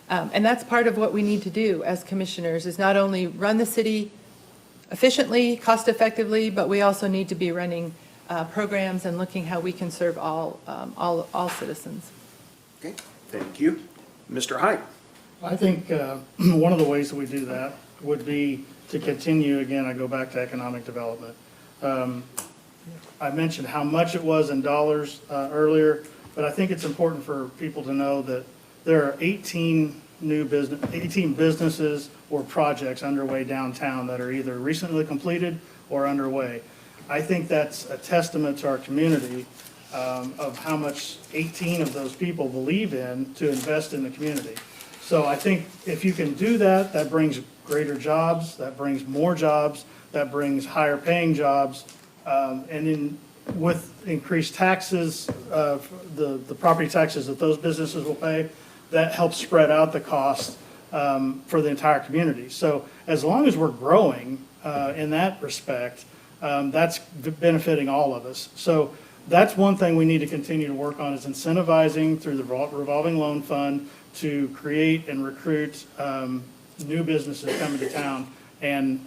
And that's part of what we need to do as commissioners, is not only run the city efficiently, cost effectively, but we also need to be running programs and looking how we can serve all citizens. Okay, thank you. Mr. Hyde? I think one of the ways that we do that would be to continue, again, I go back to economic development. I mentioned how much it was in dollars earlier, but I think it's important for people to know that there are 18 businesses or projects underway downtown that are either recently completed or underway. I think that's a testament to our community of how much 18 of those people believe in to invest in the community. So I think if you can do that, that brings greater jobs, that brings more jobs, that brings higher paying jobs, and with increased taxes, the property taxes that those businesses will pay, that helps spread out the cost for the entire community. So as long as we're growing in that respect, that's benefiting all of us. So that's one thing we need to continue to work on, is incentivizing through the revolving loan fund to create and recruit new businesses coming to town, and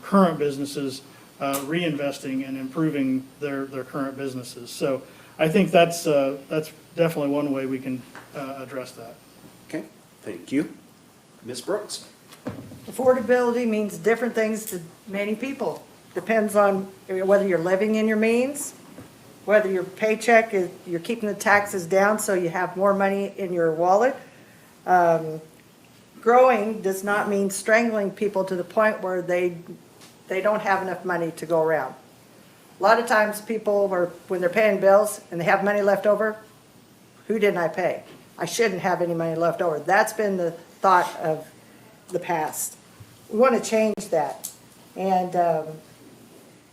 current businesses reinvesting and improving their current businesses. So I think that's definitely one way we can address that. Okay, thank you. Ms. Brooks? Affordability means different things to many people. Depends on whether you're living in your means, whether your paycheck is, you're keeping the taxes down so you have more money in your wallet. Growing does not mean strangling people to the point where they don't have enough money to go around. A lot of times people are, when they're paying bills and they have money left over, who didn't I pay? I shouldn't have any money left over. That's been the thought of the past. We want to change that. And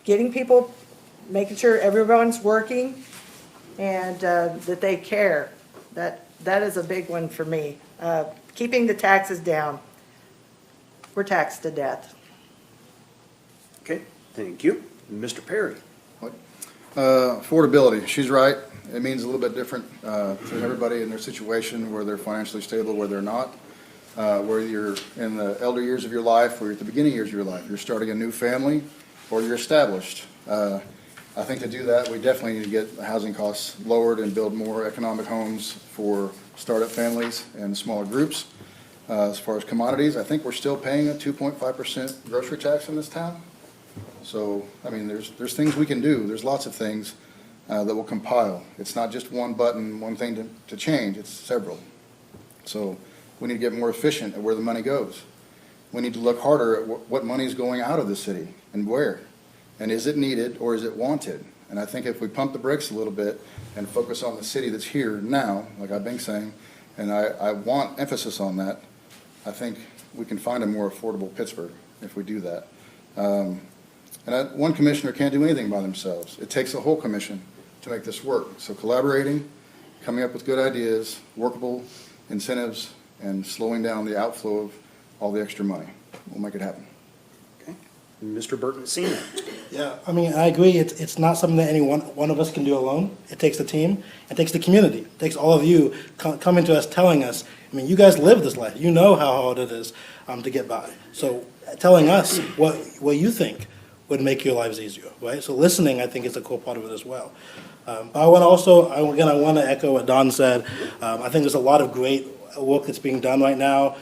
getting people, making sure everyone's working and that they care. That is a big one for me. Keeping the taxes down. We're taxed to death. Okay, thank you. Mr. Perry? Affordability, she's right. It means a little bit different to everybody in their situation, where they're financially stable, where they're not, where you're in the elder years of your life, or you're at the beginning years of your life. You're starting a new family, or you're established. I think to do that, we definitely need to get housing costs lowered and build more economic homes for startup families and smaller groups. As far as commodities, I think we're still paying a 2.5% grocery tax in this town. So, I mean, there's things we can do. There's lots of things that will compile. It's not just one button, one thing to change. It's several. So we need to get more efficient at where the money goes. We need to look harder at what money is going out of the city and where. And is it needed or is it wanted? And I think if we pump the brakes a little bit and focus on the city that's here now, like I've been saying, and I want emphasis on that, I think we can find a more affordable Pittsburgh if we do that. One commissioner can't do anything by themselves. It takes a whole commission to make this work. So collaborating, coming up with good ideas, workable incentives, and slowing down the outflow of all the extra money will make it happen. Okay. Mr. Burton Senior? Yeah, I mean, I agree. It's not something that any one of us can do alone. It takes the team. It takes the community. It takes all of you coming to us, telling us, I mean, you guys live this life. You know how hard it is to get by. So telling us what you think would make your lives easier, right? So listening, I think, is a core part of it as well. But I want to also, I want to echo what Don said. I think there's a lot of great work that's being done right now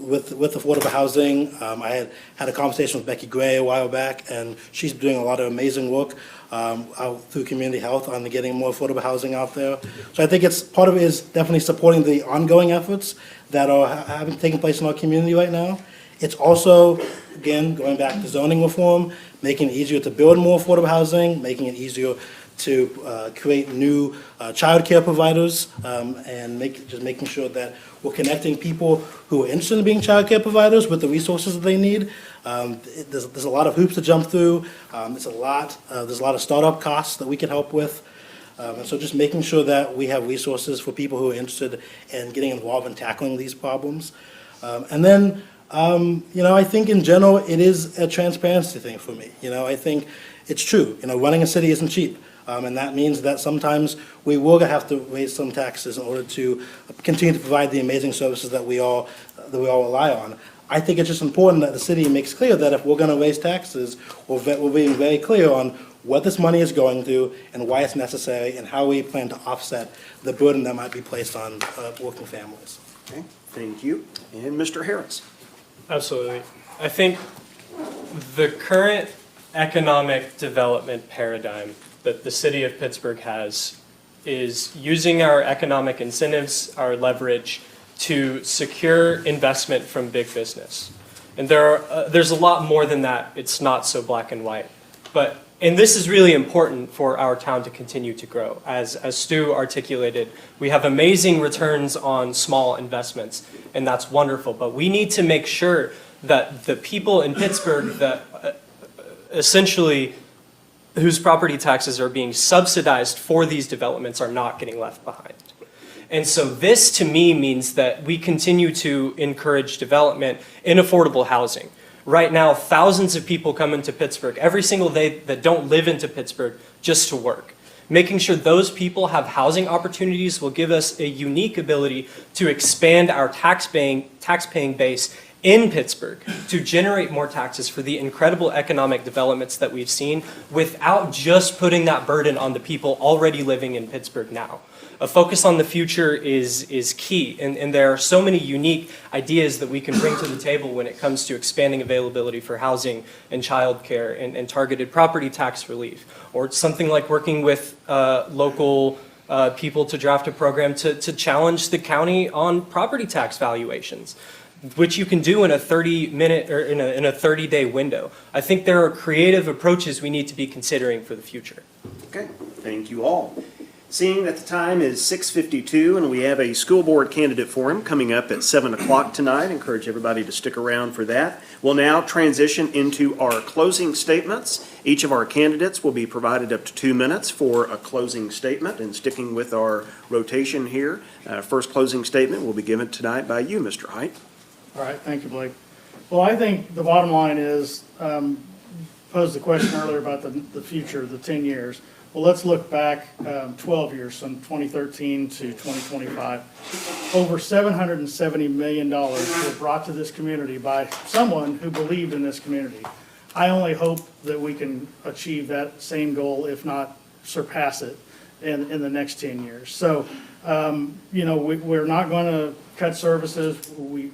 with affordable housing. I had a conversation with Becky Gray a while back, and she's doing a lot of amazing work out through community health on getting more affordable housing out there. So I think part of it is definitely supporting the ongoing efforts that are taking place in our community right now. It's also, again, going back to zoning reform, making it easier to build more affordable housing, making it easier to create new child care providers, and just making sure that we're connecting people who are interested in being child care providers with the resources that they need. There's a lot of hoops to jump through. There's a lot of startup costs that we can help with. And so just making sure that we have resources for people who are interested in getting involved in tackling these problems. And then, I think in general, it is a transparency thing for me. I think it's true. Running a city isn't cheap. And that means that sometimes we will have to raise some taxes in order to continue to provide the amazing services that we all rely on. I think it's just important that the city makes clear that if we're going to raise taxes, we're being very clear on what this money is going to and why it's necessary and how we plan to offset the burden that might be placed on working families. Okay, thank you. And Mr. Harris. Absolutely. I think the current economic development paradigm that the city of Pittsburgh has is using our economic incentives, our leverage, to secure investment from big business. And there's a lot more than that. It's not so black and white. And this is really important for our town to continue to grow. As Stu articulated, we have amazing returns on small investments, and that's wonderful. But we need to make sure that the people in Pittsburgh that essentially whose property taxes are being subsidized for these developments are not getting left behind. And so this, to me, means that we continue to encourage development in affordable housing. Right now, thousands of people come into Pittsburgh every single day that don't live into Pittsburgh just to work. Making sure those people have housing opportunities will give us a unique ability to expand our tax-paying base in Pittsburgh to generate more taxes for the incredible economic developments that we've seen without just putting that burden on the people already living in Pittsburgh now. A focus on the future is key, and there are so many unique ideas that we can bring to the table when it comes to expanding availability for housing and childcare and targeted property tax relief, or something like working with local people to draft a program to challenge the county on property tax valuations, which you can do in a 30-minute or in a 30-day window. I think there are creative approaches we need to be considering for the future. Okay, thank you all. Seeing that the time is 6:52 and we have a school board candidate forum coming up at 7 o'clock tonight, encourage everybody to stick around for that. We'll now transition into our closing statements. Each of our candidates will be provided up to 2 minutes for a closing statement, and sticking with our rotation here, first closing statement will be given tonight by you, Mr. Height. All right, thank you, Blake. Well, I think the bottom line is, posed the question earlier about the future, the 10 years. Well, let's look back 12 years, from 2013 to 2025. Over $770 million were brought to this community by someone who believed in this community. I only hope that we can achieve that same goal, if not surpass it, in the next 10 years. So, we're not going to cut services. We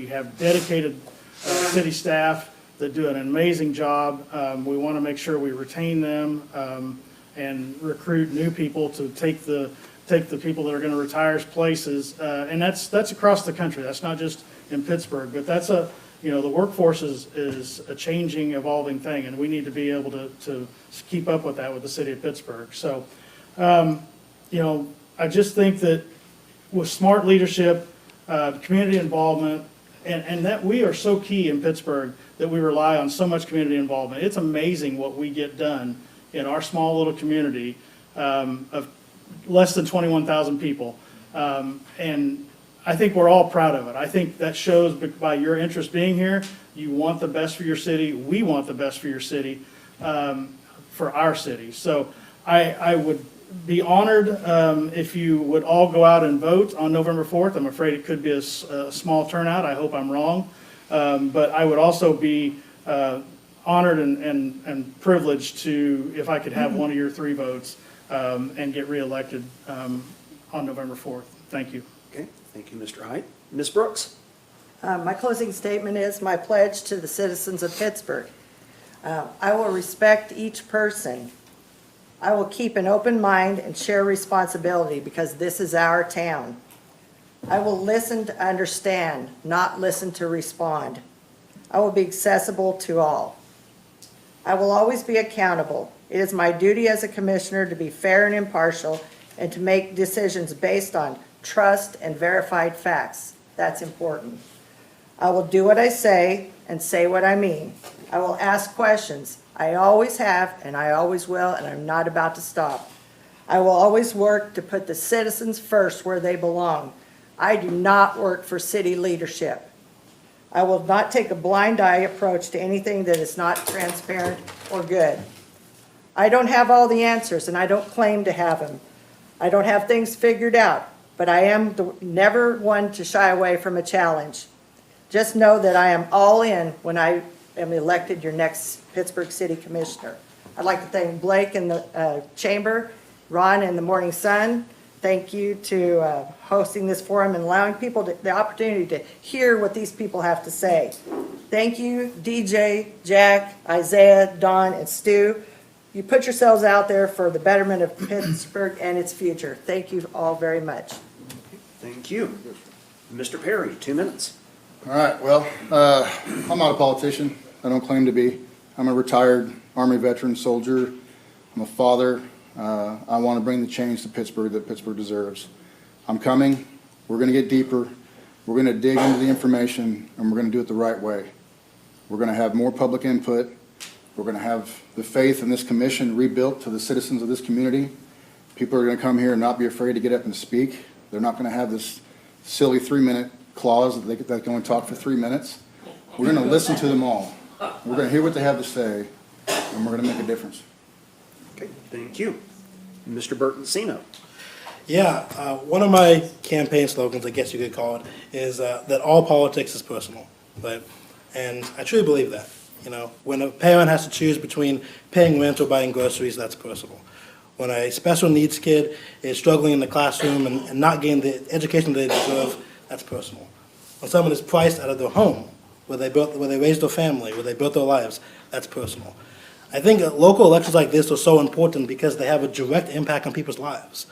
have dedicated city staff that do an amazing job. We want to make sure we retain them and recruit new people to take the people that are going to retire's places. And that's across the country. That's not just in Pittsburgh, but that's the workforce is a changing, evolving thing, and we need to be able to keep up with that with the city of Pittsburgh. So, I just think that with smart leadership, community involvement, and that we are so key in Pittsburgh that we rely on so much community involvement. It's amazing what we get done in our small little community of less than 21,000 people. And I think we're all proud of it. I think that shows by your interest being here. You want the best for your city. We want the best for your city, for our city. So I would be honored if you would all go out and vote on November 4th. I'm afraid it could be a small turnout. I hope I'm wrong. But I would also be honored and privileged to, if I could have one of your 3 votes and get reelected on November 4th. Thank you. Okay, thank you, Mr. Height. Ms. Brooks. My closing statement is my pledge to the citizens of Pittsburgh. I will respect each person. I will keep an open mind and share responsibility because this is our town. I will listen to understand, not listen to respond. I will be accessible to all. I will always be accountable. It is my duty as a commissioner to be fair and impartial and to make decisions based on trust and verified facts. That's important. I will do what I say and say what I mean. I will ask questions. I always have and I always will, and I'm not about to stop. I will always work to put the citizens first where they belong. I do not work for city leadership. I will not take a blind eye approach to anything that is not transparent or good. I don't have all the answers, and I don't claim to have them. I don't have things figured out, but I am never one to shy away from a challenge. Just know that I am all in when I am elected your next Pittsburgh City Commissioner. I'd like to thank Blake in the chamber, Ron in the Morning Sun. Thank you to hosting this forum and allowing people the opportunity to hear what these people have to say. Thank you, DJ, Jack, Isaiah, Don, and Stu. You put yourselves out there for the betterment of Pittsburgh and its future. Thank you all very much. Thank you. Mr. Perry, 2 minutes. All right, well, I'm not a politician. I don't claim to be. I'm a retired Army veteran soldier. I'm a father. I want to bring the change to Pittsburgh that Pittsburgh deserves. I'm coming. We're going to get deeper. We're going to dig into the information, and we're going to do it the right way. We're going to have more public input. We're going to have the faith in this commission rebuilt to the citizens of this community. People are going to come here and not be afraid to get up and speak. They're not going to have this silly 3-minute clause that they can only talk for 3 minutes. We're going to listen to them all. We're going to hear what they have to say, and we're going to make a difference. Okay, thank you. Mr. Bertensino. Yeah, one of my campaign slogans, I guess you could call it, is that all politics is personal. And I truly believe that. You know, when a parent has to choose between paying rent or buying groceries, that's personal. When a special needs kid is struggling in the classroom and not getting the education they deserve, that's personal. When someone is priced out of their home, where they raised their family, where they built their lives, that's personal. I think local elections like this are so important because they have a direct impact on people's lives.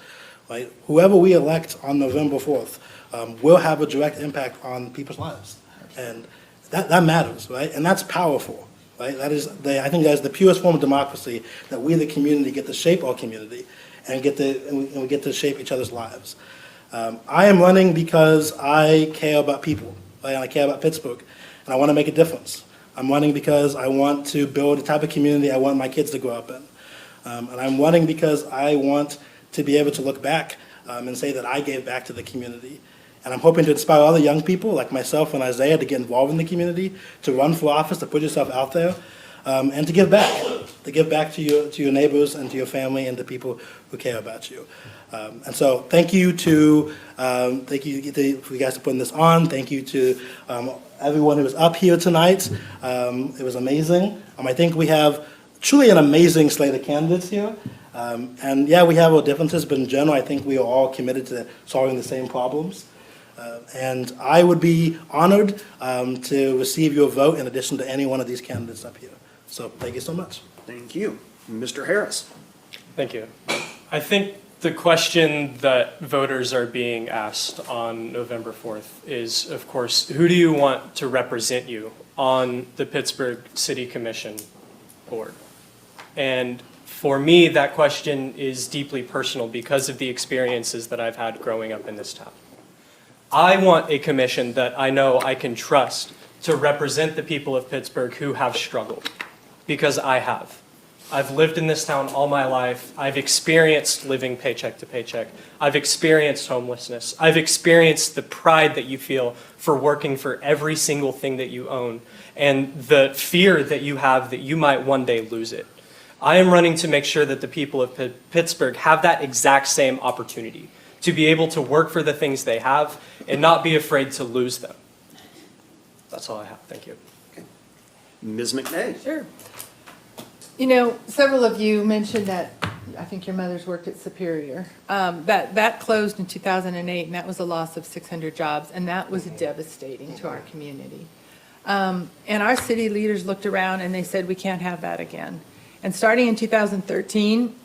Right? Whoever we elect on November 4th will have a direct impact on people's lives. And that matters, right? And that's powerful, right? I think that is the purest form of democracy, that we, the community, get to shape our community and we get to shape each other's lives. I am running because I care about people, right? And I care about Pittsburgh, and I want to make a difference. I'm running because I want to build the type of community I want my kids to grow up in. And I'm running because I want to be able to look back and say that I gave back to the community. And I'm hoping to inspire other young people like myself and Isaiah to get involved in the community, to run for office, to put yourself out there, and to give back to your neighbors and to your family and to people who care about you. And so thank you for you guys for putting this on. Thank you to everyone who was up here tonight. It was amazing. I think we have truly an amazing slate of candidates here. And yeah, we have our differences, but in general, I think we are all committed to solving the same problems. And I would be honored to receive your vote in addition to any one of these candidates up here. So thank you so much. Thank you. Mr. Harris. Thank you. I think the question that voters are being asked on November 4th is, of course, who do you want to represent you on the Pittsburgh City Commission board? And for me, that question is deeply personal because of the experiences that I've had growing up in this town. I want a commission that I know I can trust to represent the people of Pittsburgh who have struggled, because I have. I've lived in this town all my life. I've experienced living paycheck to paycheck. I've experienced homelessness. I've experienced the pride that you feel for working for every single thing that you own, and the fear that you have that you might one day lose it. I am running to make sure that the people of Pittsburgh have that exact same opportunity, to be able to work for the things they have and not be afraid to lose them. That's all I have. Thank you. Okay. Ms. McNay. Sure. You know, several of you mentioned that, I think your mother's worked at Superior. That closed in 2008, and that was a loss of 600 jobs, and that was devastating to our community. And our city leaders looked around and they said, we can't have that again. And starting in 2013,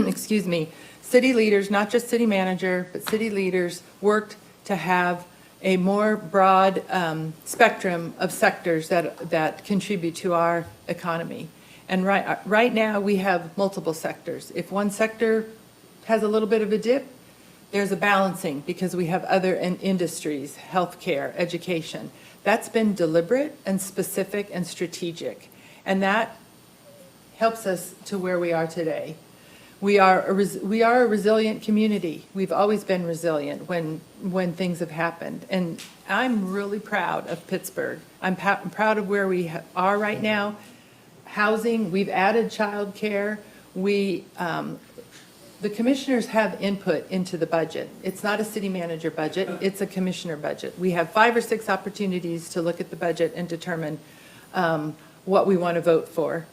excuse me, city leaders, not just city manager, but city leaders worked to have a more broad spectrum of sectors that contribute to our economy. And right now, we have multiple sectors. If one sector has a little bit of a dip, there's a balancing because we have other industries, healthcare, education. That's been deliberate and specific and strategic. And that helps us to where we are today. We are a resilient community. We've always been resilient when things have happened. And I'm really proud of Pittsburgh. I'm proud of where we are right now. Housing, we've added childcare. The commissioners have input into the budget. It's not a city manager budget, it's a commissioner budget. We have 5 or 6 opportunities to look at the budget and determine what we want to vote for.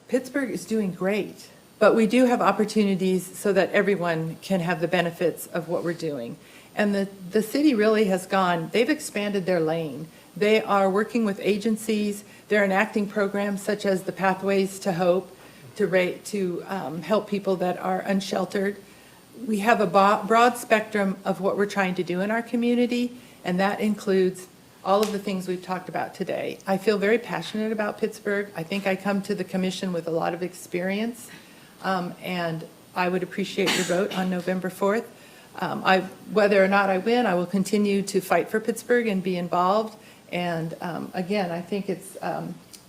Pittsburgh is doing great, but we do have opportunities so that everyone can have the benefits of what we're doing. And the city really has they've expanded their lane. They are working with agencies, they're enacting programs such as the Pathways to Hope to help people that are unsheltered. We have a broad spectrum of what we're trying to do in our community, and that includes all of the things we've talked about today. I feel very passionate about Pittsburgh. I think I come to the commission with a lot of experience, and I would appreciate your vote on November 4th. Whether or not I win, I will continue to fight for Pittsburgh and be involved. And again, I think it's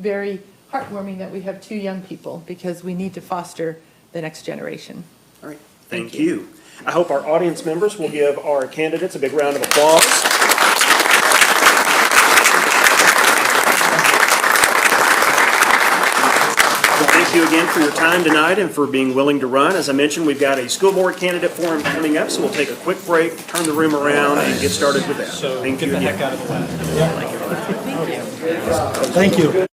very heartwarming that we have 2 young people, because we need to foster the next generation. All right, thank you. I hope our audience members will give our candidates a big round of applause. Thank you again for your time tonight and for being willing to run. As I mentioned, we've got a school board candidate forum coming up, so we'll take a quick break, turn the room around, and get started with that. So Thank get you the again. heck out of the way. Thank you.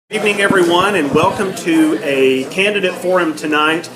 Good evening, everyone, and welcome to a candidate forum tonight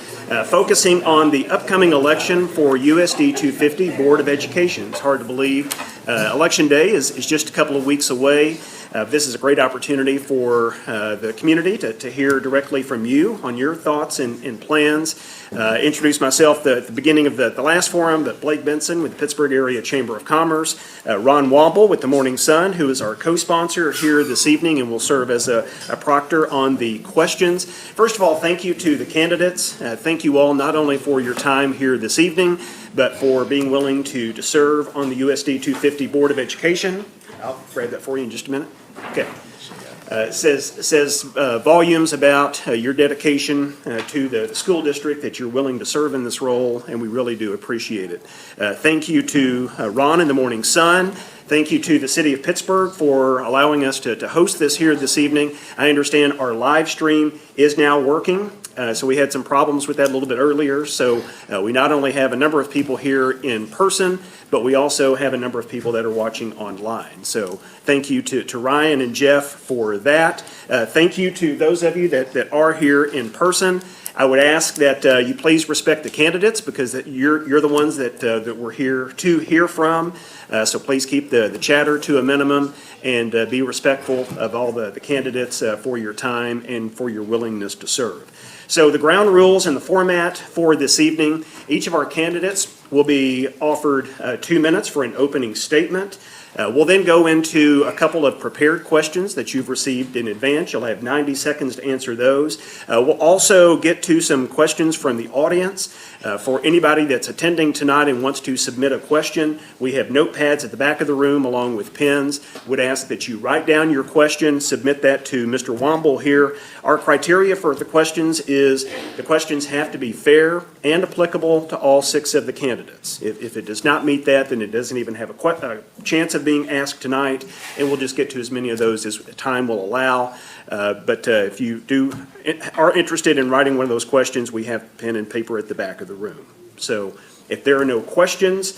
focusing on the upcoming election for USD 250 Board of Education. It's hard to believe. Election Day is just a couple of weeks away. This is a great opportunity for the community to hear directly from you on your thoughts and plans. Introduce myself at the beginning of the last forum, but Blake Benson with the Pittsburgh Area Chamber of Commerce, Ron Womble with the Morning Sun, who is our co-sponsor here this evening and will serve as a proctor on the questions. First of all, thank you to the candidates. Thank you all not only for your time here this evening, but for being willing to serve on the USD 250 Board of Education. I'll grab that for you in just a minute. Okay. Says volumes about your dedication to the school district, that you're willing to serve in this role, and we really do appreciate it. Thank you to Ron and the Morning Sun. Thank you to the City of Pittsburgh for allowing us to host this here this evening. I understand our live stream is now working. So we had some problems with that a little bit earlier. So we not only have a number of people here in person, but we also have a number of people that are watching online. So thank you to Ryan and Jeff for that. Thank you to those of you that are here in person. I would ask that you please respect the candidates, because you're the ones that we're here to hear from. So please keep the chatter to a minimum and be respectful of all the candidates for your time and for your willingness to serve. So the ground rules and the format for this evening: each of our candidates will be offered 2 minutes for an opening statement. We'll then go into a couple of prepared questions that you've received in advance. You'll have 90 seconds to answer those. We'll also get to some questions from the audience. For anybody that's attending tonight and wants to submit a question, we have notepads at the back of the room along with pens. Would ask that you write down your question, submit that to Mr. Womble here. Our criteria for the questions is the questions have to be fair and applicable to all 6 of the candidates. If it does not meet that, then it doesn't even have a chance of being asked tonight, and we'll just get to as many of those as time will allow. But if you are interested in writing one of those questions, we have pen and paper at the back of the room. So if there are no questions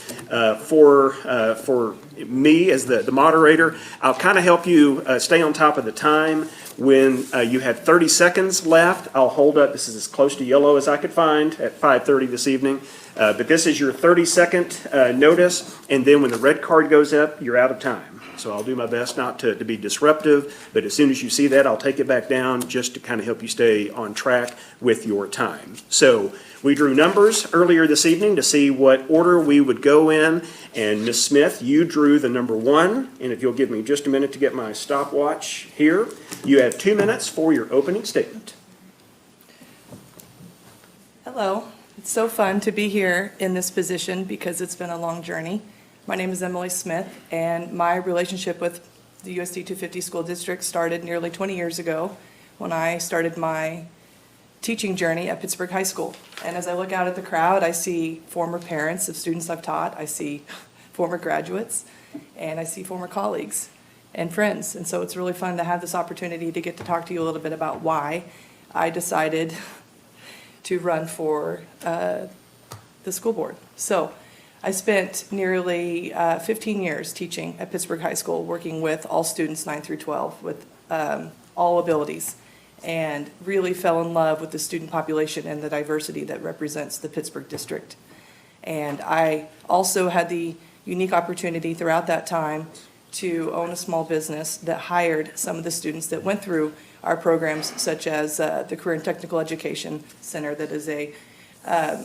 for me as the moderator, I'll kind of help you stay on top of the time. When you have 30 seconds left, I'll hold up. This is as close to yellow as I could find at 5:30 this evening. But this is your 30-second notice, and then when the red card goes up, you're out of time. So I'll do my best not to be disruptive, but as soon as you see that, I'll take it back down just to kind of help you stay on track with your time. So we drew numbers earlier this evening to see what order we would go in, and Ms. Smith, you drew the number 1, and if you'll give me just a minute to get my stopwatch here, you have 2 minutes for your opening statement. Hello. It's so fun to be here in this position because it's been a long journey. My name is Emily Smith, and my relationship with the USD 250 School District started nearly 20 years ago when I started my teaching journey at Pittsburgh High School. And as I look out at the crowd, I see former parents of students I've taught, I see former graduates, and I see former colleagues and friends. And so it's really fun to have this opportunity to get to talk to you a little bit about why I decided to run for the school board. So I spent nearly 15 years teaching at Pittsburgh High School, working with all students 9 through 12 with all abilities, and really fell in love with the student population and the diversity that represents the Pittsburgh district. And I also had the unique opportunity throughout that time to own a small business that hired some of the students that went through our programs, such as the Career and Technical Education Center, that is a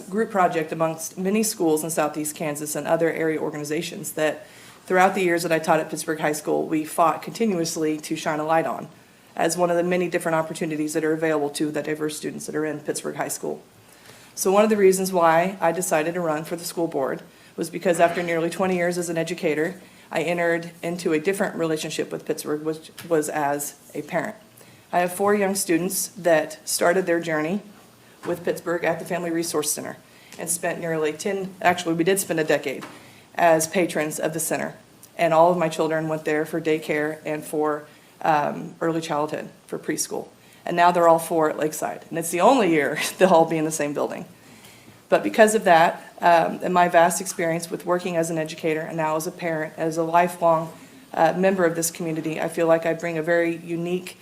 group project amongst many schools in Southeast Kansas and other area organizations that throughout the years that I taught at Pittsburgh High School, we fought continuously to shine a light on as one of the many different opportunities that are available to the diverse students that are in Pittsburgh High School. So one of the reasons why I decided to run for the school board was because after nearly 20 years as an educator, I entered into a different relationship with Pittsburgh, which was as a parent. I have 4 young students that started their journey with Pittsburgh at the Family Resource Center and spent nearly we did spend a decade as patrons of the center. And all of my children went there for daycare and for early childhood, for preschool. And now they're all 4 at Lakeside. And it's the only year they'll all be in the same building. But because of that, and my vast experience with working as an educator and now as a parent, as a lifelong member of this community, I feel like I bring a very unique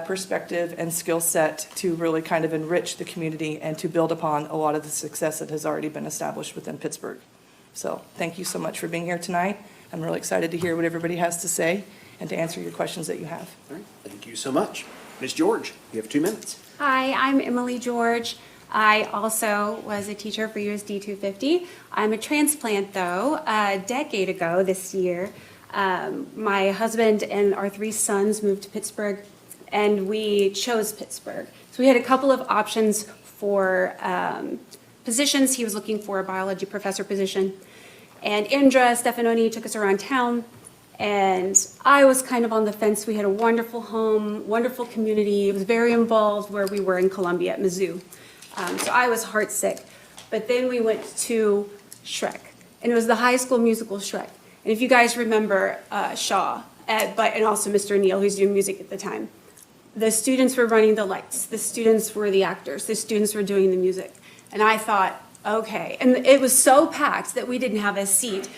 perspective and skill set to really kind of enrich the community and to build upon a lot of the success that has already been established within Pittsburgh. So thank you so much for being here tonight. I'm really excited to hear what everybody has to say and to answer your questions that you have. All right, thank you so much. Ms. George, you have 2 minutes. Hi, I'm Emily George. I also was a teacher for USD 250. I'm a transplant, though. A decade ago this year, my husband and our 3 sons moved to Pittsburgh, and we chose Pittsburgh. So we had a couple of options for positions. He was looking for a biology professor position, and Indra Stefanoni took us around town, and I was kind of on the fence. We had a wonderful home, wonderful community. It was very involved where we were in Columbia at Mizzou. So I was heartsick. But then we went to Shrek, and it was the high school musical Shrek. And if you guys remember Shaw, and also Mr. Neal, who's doing music at the time, the students were running the lights. The students were the actors. The students were doing the music. And I thought, okay. And it was so packed that we didn't have a seat.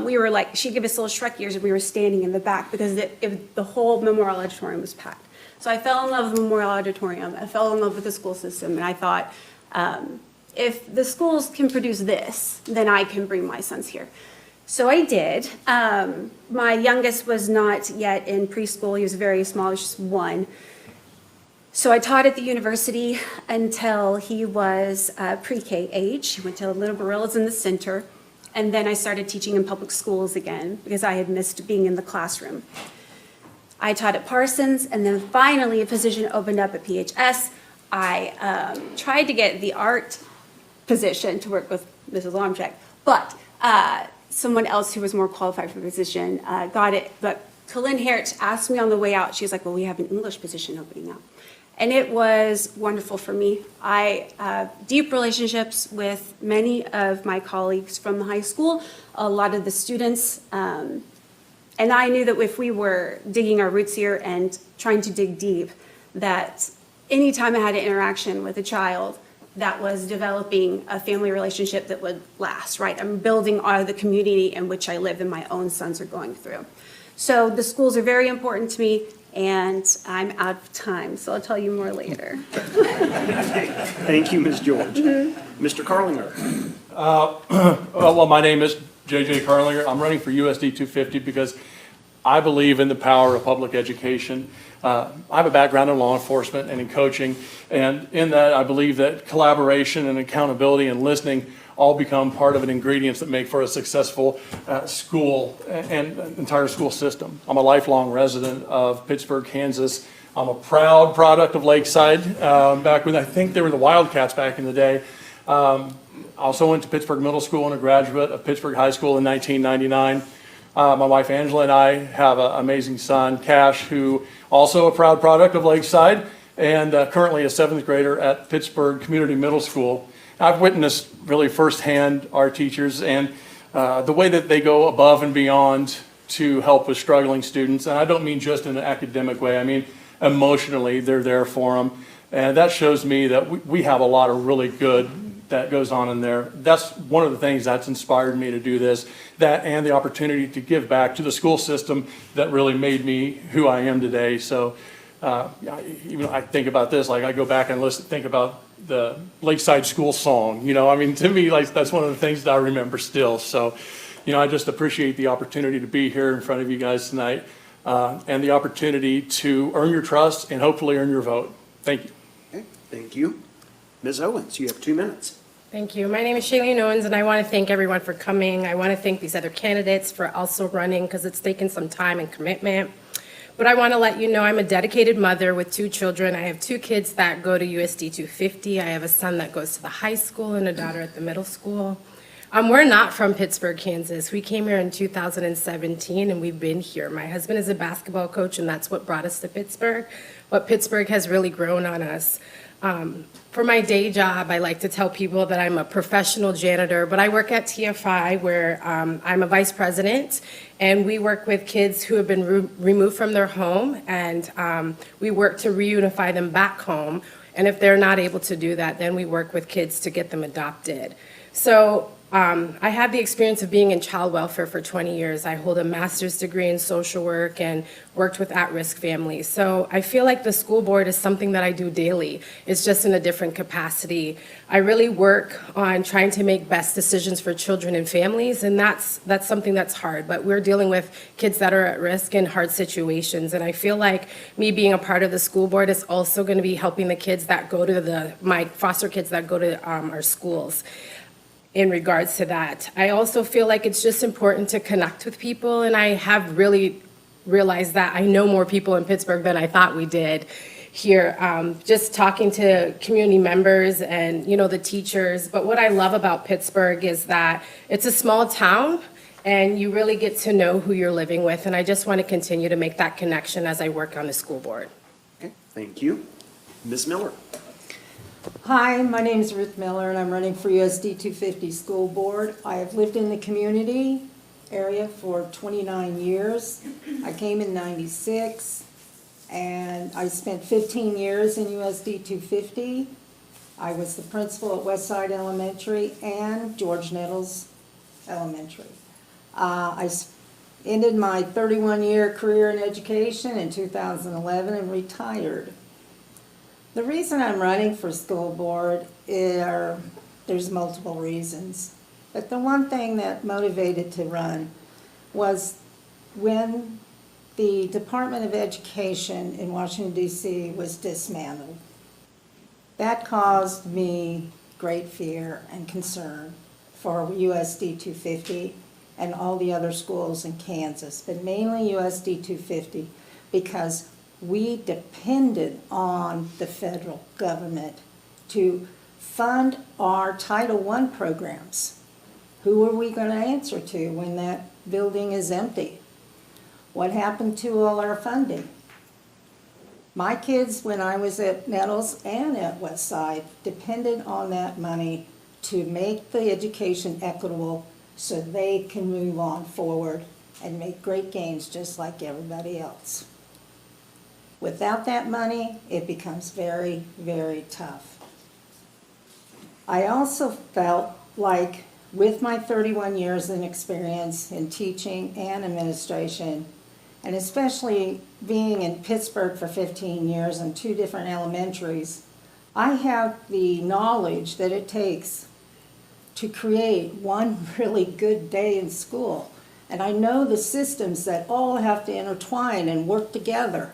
We were like, she gave us little Shrek ears, and we were standing in the back because the whole Memorial Auditorium was packed. So I fell in love with Memorial Auditorium. I fell in love with the school system, and I thought, if the schools can produce this, then I can bring my sons here. So I did. My youngest was not yet in preschool. He was very small. He was just 1. So I taught at the university until he was pre-K age. He went to Little Gorillas in the center. And then I started teaching in public schools again because I had missed being in the classroom. I taught at Parsons, and then finally a position opened up at PHS. I tried to get the art position to work with Mrs. Lomchek, but someone else who was more qualified for the position got it. But Colin Hert asked me on the way out, she was like, well, we have an English position opening up. And it was wonderful for me. I have deep relationships with many of my colleagues from the high school, a lot of the students. And I knew that if we were digging our roots here and trying to dig deep, that anytime I had an interaction with a child that was developing a family relationship that would last, right? I'm building out of the community in which I live and my own sons are going through. So the schools are very important to me, and I'm out of time, so I'll tell you more later. Thank you, Ms. George. Mr. Carlinger. Well, my name is J.J. Carlinger. I'm running for USD 250 because I believe in the power of public education. I have a background in law enforcement and in coaching, and in that I believe that collaboration and accountability and listening all become part of an ingredients that make for a successful school and entire school system. I'm a lifelong resident of Pittsburg, Kansas. I'm a proud product of Lakeside, back when I think they were the Wildcats back in the day. Also went to Pittsburgh Middle School and a graduate of Pittsburgh High School in 1999. My wife Angela and I have an amazing son, Cash, who also a proud product of Lakeside and currently a 7th grader at Pittsburgh Community Middle School. I've witnessed really firsthand our teachers and the way that they go above and beyond to help with struggling students. And I don't mean just in an academic way. I mean emotionally, they're there for them. And that shows me that we have a lot of really good that goes on in there. That's one of the things that's inspired me to do this, that and the opportunity to give back to the school system that really made me who I am today. So even I think about this, like I go back and think about the Lakeside School song, I mean, to me, like that's one of the things that I remember still. So, I just appreciate the opportunity to be here in front of you guys tonight and the opportunity to earn your trust and hopefully earn your vote. Thank you. Okay, thank you. Ms. Owens, you have 2 minutes. Thank you. My name is Shailene Owens, and I want to thank everyone for coming. I want to thank these other candidates for also running because it's taken some time and commitment. But I want to let you know I'm a dedicated mother with 2 children. I have 2 kids that go to USD 250. I have a son that goes to the high school and a daughter at the middle school. We're not from Pittsburg, Kansas. We came here in 2017, and we've been here. My husband is a basketball coach, and that's what brought us to Pittsburgh. But Pittsburgh has really grown on us. For my day job, I like to tell people that I'm a professional janitor, but I work at TFI where I'm a vice president, and we work with kids who have been removed from their home, and we work to reunify them back home. And if they're not able to do that, then we work with kids to get them adopted. So I had the experience of being in child welfare for 20 years. I hold a master's degree in social work and worked with at-risk families. So I feel like the school board is something that I do daily. It's just in a different capacity. I really work on trying to make best decisions for children and families, and that's something that's hard. But we're dealing with kids that are at risk in hard situations, and I feel like me being a part of the school board is also going to be helping the kids that go to my foster kids that go to our schools. In regards to that, I also feel like it's just important to connect with people, and I have really realized that I know more people in Pittsburgh than I thought we did here. Just talking to community members and, the teachers. But what I love about Pittsburgh is that it's a small town, and you really get to know who you're living with, and I just want to continue to make that connection as I work on the school board. Okay, thank you. Ms. Miller? Hi, my name is Ruth Miller, and I'm running for USD 250 School Board. I have lived in the community area for 29 years. I came in '96, and I spent 15 years in USD 250. I was the principal at Westside Elementary and George Nettles Elementary. I ended my 31-year career in education in 2011 and retired. The reason I'm running for school board there's multiple reasons. But the one thing that motivated to run was when the Department of Education in Washington, D.C. was dismantled. That caused me great fear and concern for USD 250 and all the other schools in Kansas, but mainly USD 250 because we depended on the federal government to fund our Title I programs. Who are we going to answer to when that building is empty? What happened to all our funding? My kids, when I was at Nettles and at Westside, depended on that money to make the education equitable so they can move on forward and make great gains just like everybody else. Without that money, it becomes very, very tough. I also felt like with my 31 years in experience in teaching and administration, and especially being in Pittsburgh for 15 years in 2 different elementaries, I have the knowledge that it takes to create one really good day in school. And I know the systems that all have to intertwine and work together.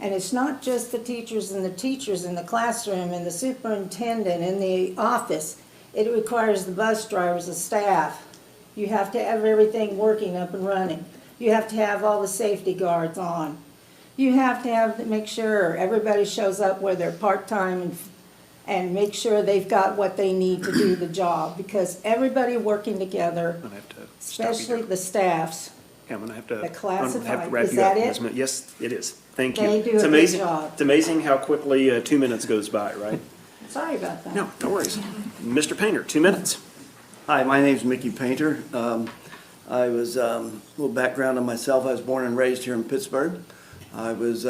And it's not just the teachers in the classroom and the superintendent in the office. It requires the bus drivers, the staff. You have to have everything working up and running. You have to have all the safety guards on. You have to make sure everybody shows up where they're part-time and make sure they've got what they need to do the job. Because everybody working together, I'm gonna have to stop you especially there. the staffs, Yeah, I'm gonna have to. The I'm gonna classified, have to wrap is you up, that it? Ms. Miller. Yes, it is. Thank you. They do It's a good amazing. job. It's amazing how quickly 2 minutes goes by, right? sorry about that. No, no worries. Mr. Painter, 2 minutes. Hi, my name's Mickey Painter. I was, a little background on myself, I was born and raised here in Pittsburgh. I was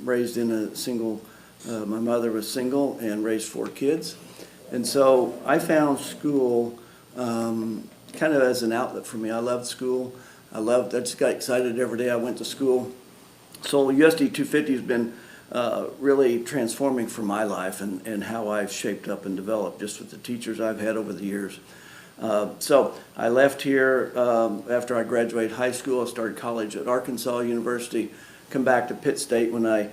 raised in a single, my mother was single and raised 4 kids. And so I found school kind of as an outlet for me. I loved school. I just got excited every day I went to school. So USD 250 has been really transforming for my life and how I've shaped up and developed just with the teachers I've had over the years. So I left here after I graduated high school. I started college at Arkansas University, come back to Pitt State when I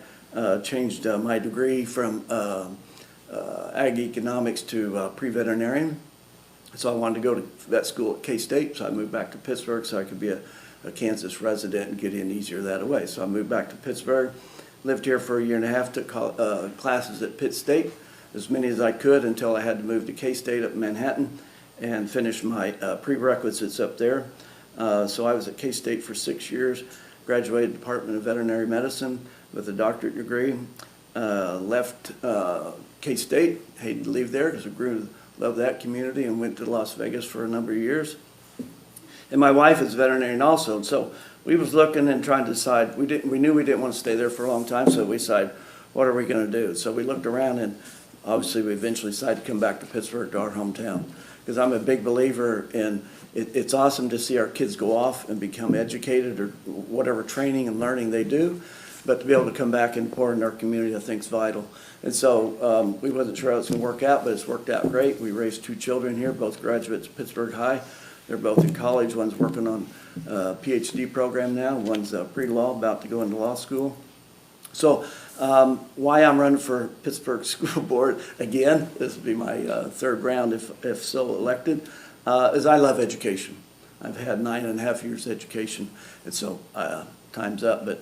changed my degree from ag economics to pre-veterinarian. So I wanted to go to vet school at K-State, so I moved back to Pittsburgh so I could be a Kansas resident and get in easier that way. So I moved back to Pittsburgh, lived here for a year and a half, took classes at Pitt State, as many as I could until I had to move to K-State up in Manhattan and finish my prerequisites up there. So I was at K-State for 6 years, graduated Department of Veterinary Medicine with a doctorate degree, left K-State, hated to leave there because I grew to love that community and went to Las Vegas for a number of years. And my wife is a veterinarian also, and so we was looking and trying to decide, we knew we didn't want to stay there for a long time, so we decided, what are we going to do? So we looked around and obviously we eventually decided to come back to Pittsburgh, to our hometown. because I'm a big believer in, it's awesome to see our kids go off and become educated or whatever training and learning they do, but to be able to come back and pour in our community, I think is vital. And so we wasn't sure how it's going to work out, but it's worked out great. We raised 2 children here, both graduates of Pittsburg High. They're both in college. One's working on a PhD program now. One's pre-law, about to go into law school. So why I'm running for Pittsburgh School Board again, this will be my 3rd round if so elected, is I love education. I've had 9.5 years education, and so time's up, but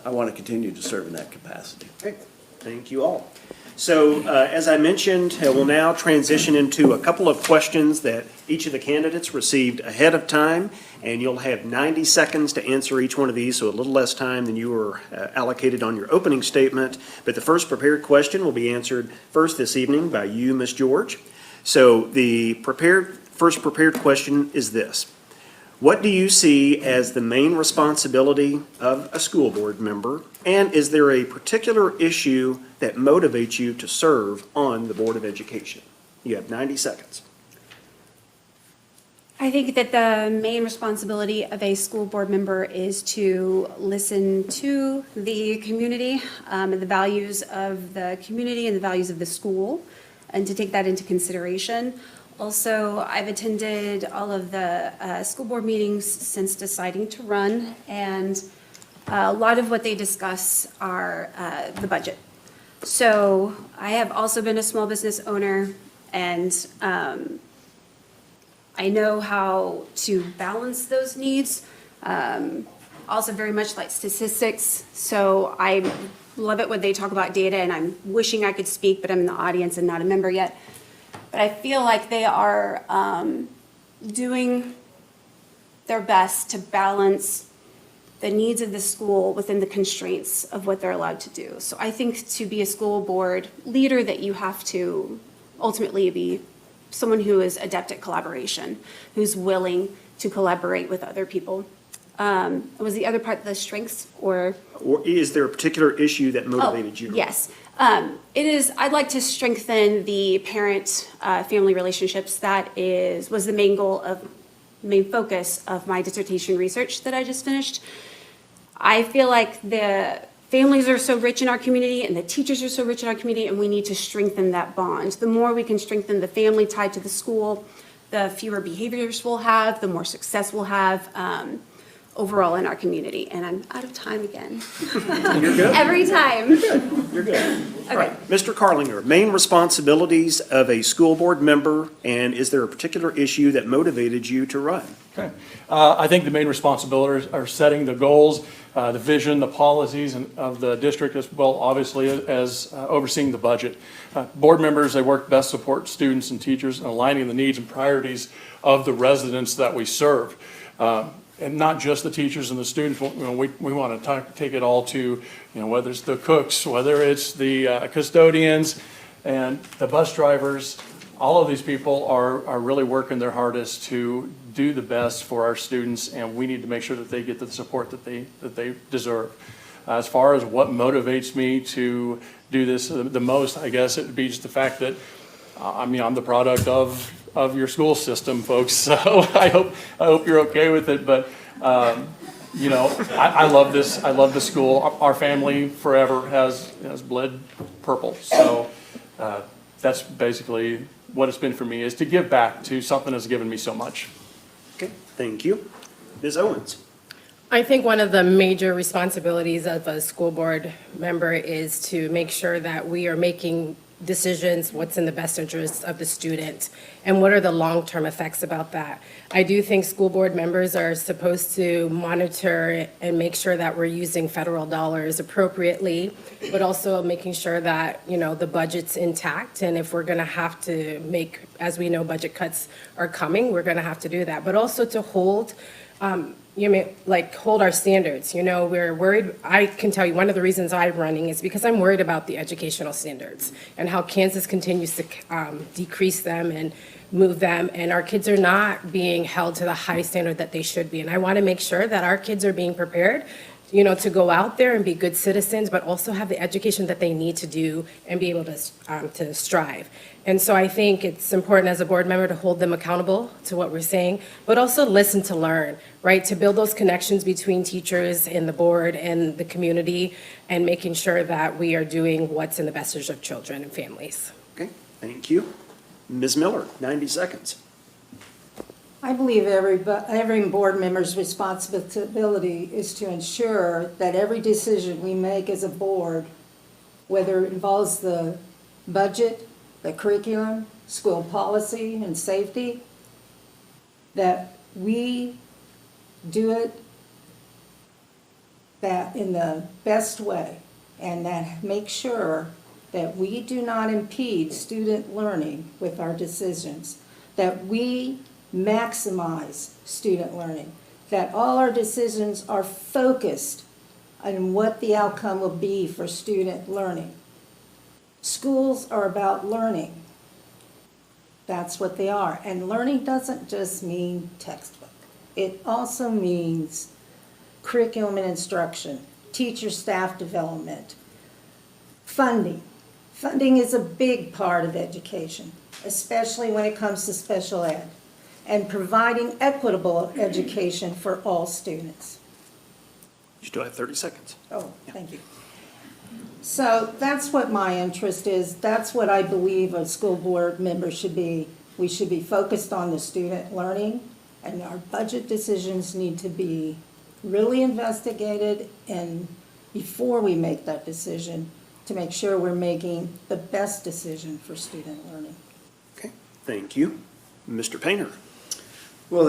I want to continue to serve in that capacity. Okay, thank you all. So as I mentioned, we'll now transition into a couple of questions that each of the candidates received ahead of time, and you'll have 90 seconds to answer each one of these, so a little less time than you were allocated on your opening statement. But the first prepared question will be answered first this evening by you, Ms. George. So the first prepared question is this. What do you see as the main responsibility of a school board member? And is there a particular issue that motivates you to serve on the Board of Education? You have 90 seconds. I think that the main responsibility of a school board member is to listen to the community and the values of the community and the values of the school, and to take that into consideration. Also, I've attended all of the school board meetings since deciding to run, and a lot of what they discuss are the budget. So I have also been a small business owner, and I know how to balance those needs. Also very much like statistics, so I love it when they talk about data, and I'm wishing I could speak, but I'm in the audience and not a member yet. But I feel like they are doing their best to balance the needs of the school within the constraints of what they're allowed to do. So I think to be a school board leader that you have to ultimately be someone who is adept at collaboration, who's willing to collaborate with other people. Was the other part the strengths or? Or is there a particular issue that motivated you? Yes. It is, I'd like to strengthen the parent-family relationships. That was the main focus of my dissertation research that I just finished. I feel like the families are so rich in our community and the teachers are so rich in our community, and we need to strengthen that bond. The more we can strengthen the family tied to the school, the fewer behaviors we'll have, the more success we'll have overall in our community. And I'm out of time again. You're good. Every time. You're good. All right, Mr. Carlinger, main responsibilities of a school board member, and is there a particular issue that motivated you to run? Okay. I think the main responsibilities are setting the goals, the vision, the policies of the district, as well, obviously, as overseeing the budget. Board members, they work best to support students and teachers in aligning the needs and priorities of the residents that we serve. And not just the teachers and the students. We want to take it all to, whether it's the cooks, whether it's the custodians and the bus drivers. All of these people are really working their hardest to do the best for our students, and we need to make sure that they get the support that they deserve. As far as what motivates me to do this the most, I guess it would be just the fact that I'm the product of your school system, folks. So I hope you're okay with it. But I love this. I love the school. Our family forever has bled purple. So that's basically what it's been for me, is to give back to something that's given me so much. Okay, thank you. Ms. Owens. I think one of the major responsibilities of a school board member is to make sure that we are making decisions, what's in the best interest of the student, and what are the long-term effects about that. I do think school board members are supposed to monitor and make sure that we're using federal dollars appropriately, but also making sure that, the budget's intact. And if we're gonna have to make, as we know, budget cuts are coming, we're gonna have to do that. But also to hold, hold our standards. We're worried. I can tell you one of the reasons I'm running is because I'm worried about the educational standards and how Kansas continues to decrease them and move them, and our kids are not being held to the high standard that they should be. And I want to make sure that our kids are being prepared to go out there and be good citizens, but also have the education that they need to do and be able to strive. And so I think it's important as a board member to hold them accountable to what we're saying, but also listen to learn, right? To build those connections between teachers and the board and the community, and making sure that we are doing what's in the best interest of children and families. Okay, thank you. Ms. Miller, 90 seconds. I believe every board member's responsibility is to ensure that every decision we make as a board, whether it involves the budget, the curriculum, school policy, and safety, that we do it that in the best way, and that make sure that we do not impede student learning with our decisions, that we maximize student learning, that all our decisions are focused on what the outcome will be for student learning. Schools are about learning. That's what they are. And learning doesn't just mean textbook. It also means curriculum and instruction, teacher staff development, funding. Funding is a big part of education, especially when it comes to special ed, and providing equitable education for all students. You still have 30 seconds. Oh, thank you. So that's what my interest is. That's what I believe a school board member should be. We should be focused on the student learning, and our budget decisions need to be really investigated, and before we make that decision, to make sure we're making the best decision for student learning. Okay, thank you. Mr. Painter. Well,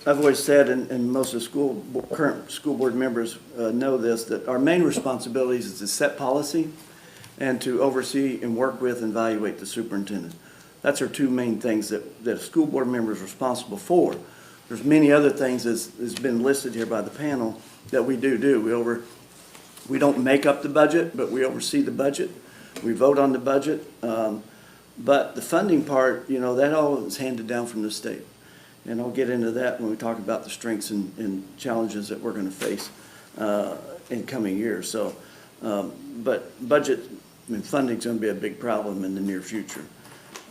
I've always said, and most of the current school board members know this, that our main responsibilities is to set policy and to oversee and work with and evaluate the superintendent. That's our two main things that a school board member is responsible for. There's many other things as has been listed here by the panel that we do. We don't make up the budget, but we oversee the budget. We vote on the budget. But the funding part, that all is handed down from the state. And I'll get into that when we talk about the strengths and challenges that we're going to face in coming years. So, but budget, funding is going to be a big problem in the near future.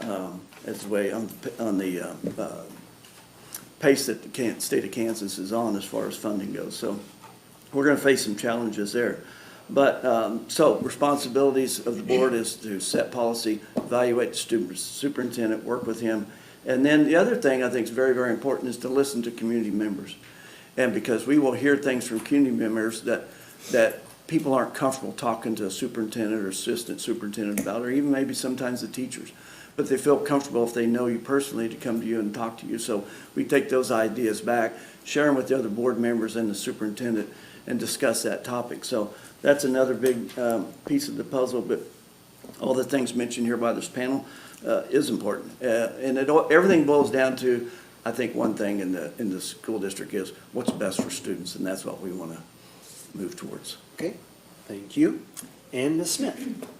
As the way on the pace that the state of Kansas is on as far as funding goes. So we're going to face some challenges there. But so responsibilities of the board is to set policy, evaluate the superintendent, work with him. And then the other thing I think is very, very important is to listen to community members. And because we will hear things from community members that people aren't comfortable talking to a superintendent or assistant superintendent about, or even maybe sometimes the teachers. But they feel comfortable if they know you personally to come to you and talk to you. So we take those ideas back, share them with the other board members and the superintendent, and discuss that topic. So that's another big piece of the puzzle. But all the things mentioned here by this panel is important. And everything boils down to, I think, one thing in the school district is what's best for students, and that's what we want to move towards. Okay, thank you. And Ms. Smith.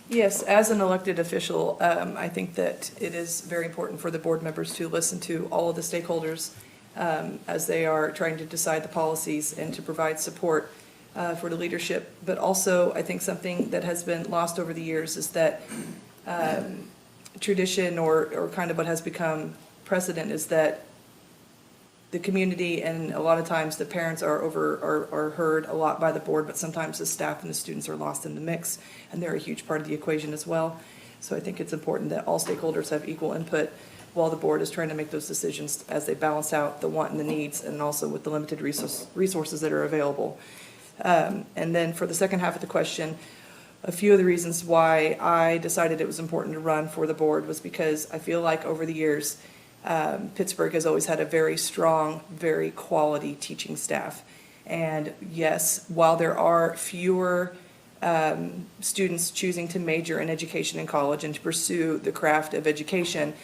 Yes, as an elected official, I think that it is very important for the board members to listen to all of the stakeholders as they are trying to decide the policies and to provide support for the leadership. But also, I think something that has been lost over the years is that tradition or kind of what has become precedent is that the community and a lot of times the parents are heard a lot by the board, but sometimes the staff and the students are lost in the mix, and they're a huge part of the equation as well. So I think it's important that all stakeholders have equal input while the board is trying to make those decisions as they balance out the want and the needs, and also with the limited resources that are available. And then for the second half of the question, a few of the reasons why I decided it was important to run for the board was because I feel like over the years, Pittsburgh has always had a very strong, very quality teaching staff. And yes, while there are fewer students choosing to major in education in college and to pursue the craft of education,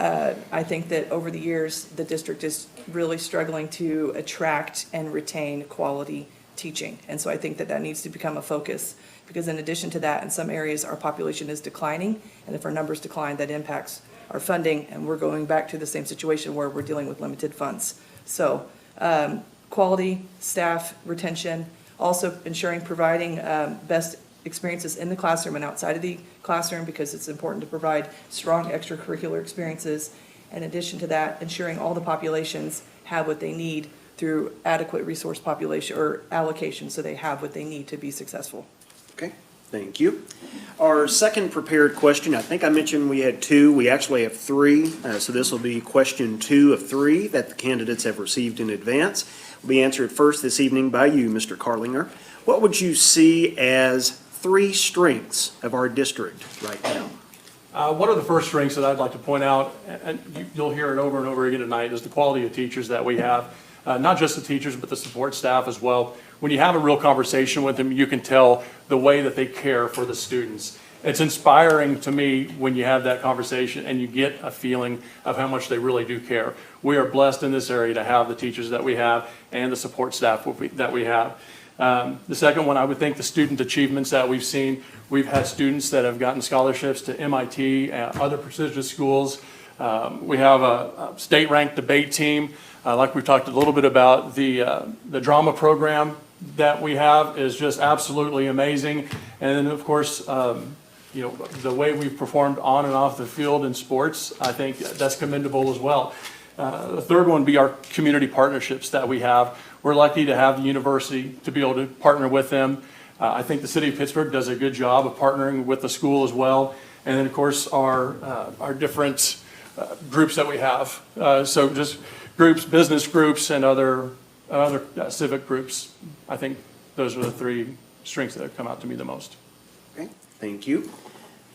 I think that over the years, the district is really struggling to attract and retain quality teaching. And so I think that needs to become a focus, because in addition to that, in some areas, our population is declining. And if our numbers decline, that impacts our funding, and we're going back to the same situation where we're dealing with limited funds. So quality staff retention, also ensuring providing best experiences in the classroom and outside of the classroom, because it's important to provide strong extracurricular experiences. In addition to that, ensuring all the populations have what they need through adequate resource population or allocation, so they have what they need to be successful. Okay, thank you. Our second prepared question, I think I mentioned we had two. We actually have three. So this will be question 2 of 3 that the candidates have received in advance. Will be answered first this evening by you, Mr. Carlinger. What would you see as 3 strengths of our district right now? One of the first strengths that I'd like to point out, and you'll hear it over and over again tonight, is the quality of teachers that we have. Not just the teachers, but the support staff as well. When you have a real conversation with them, you can tell the way that they care for the students. It's inspiring to me when you have that conversation and you get a feeling of how much they really do care. We are blessed in this area to have the teachers that we have and the support staff that we have. The second one, I would think the student achievements that we've seen. We've had students that have gotten scholarships to MIT, other prestigious schools. We have a state-ranked debate team. Like we've talked a little bit about, the drama program that we have is just absolutely amazing. And then, of course, the way we've performed on and off the field in sports, I think that's commendable as well. The third one would be our community partnerships that we have. We're lucky to have the university to be able to partner with them. I think the city of Pittsburgh does a good job of partnering with the school as well. And then, of course, our different groups that we have. So just groups, business groups, and other civic groups. I think those are the 3 strengths that have come out to me the most. Okay, thank you.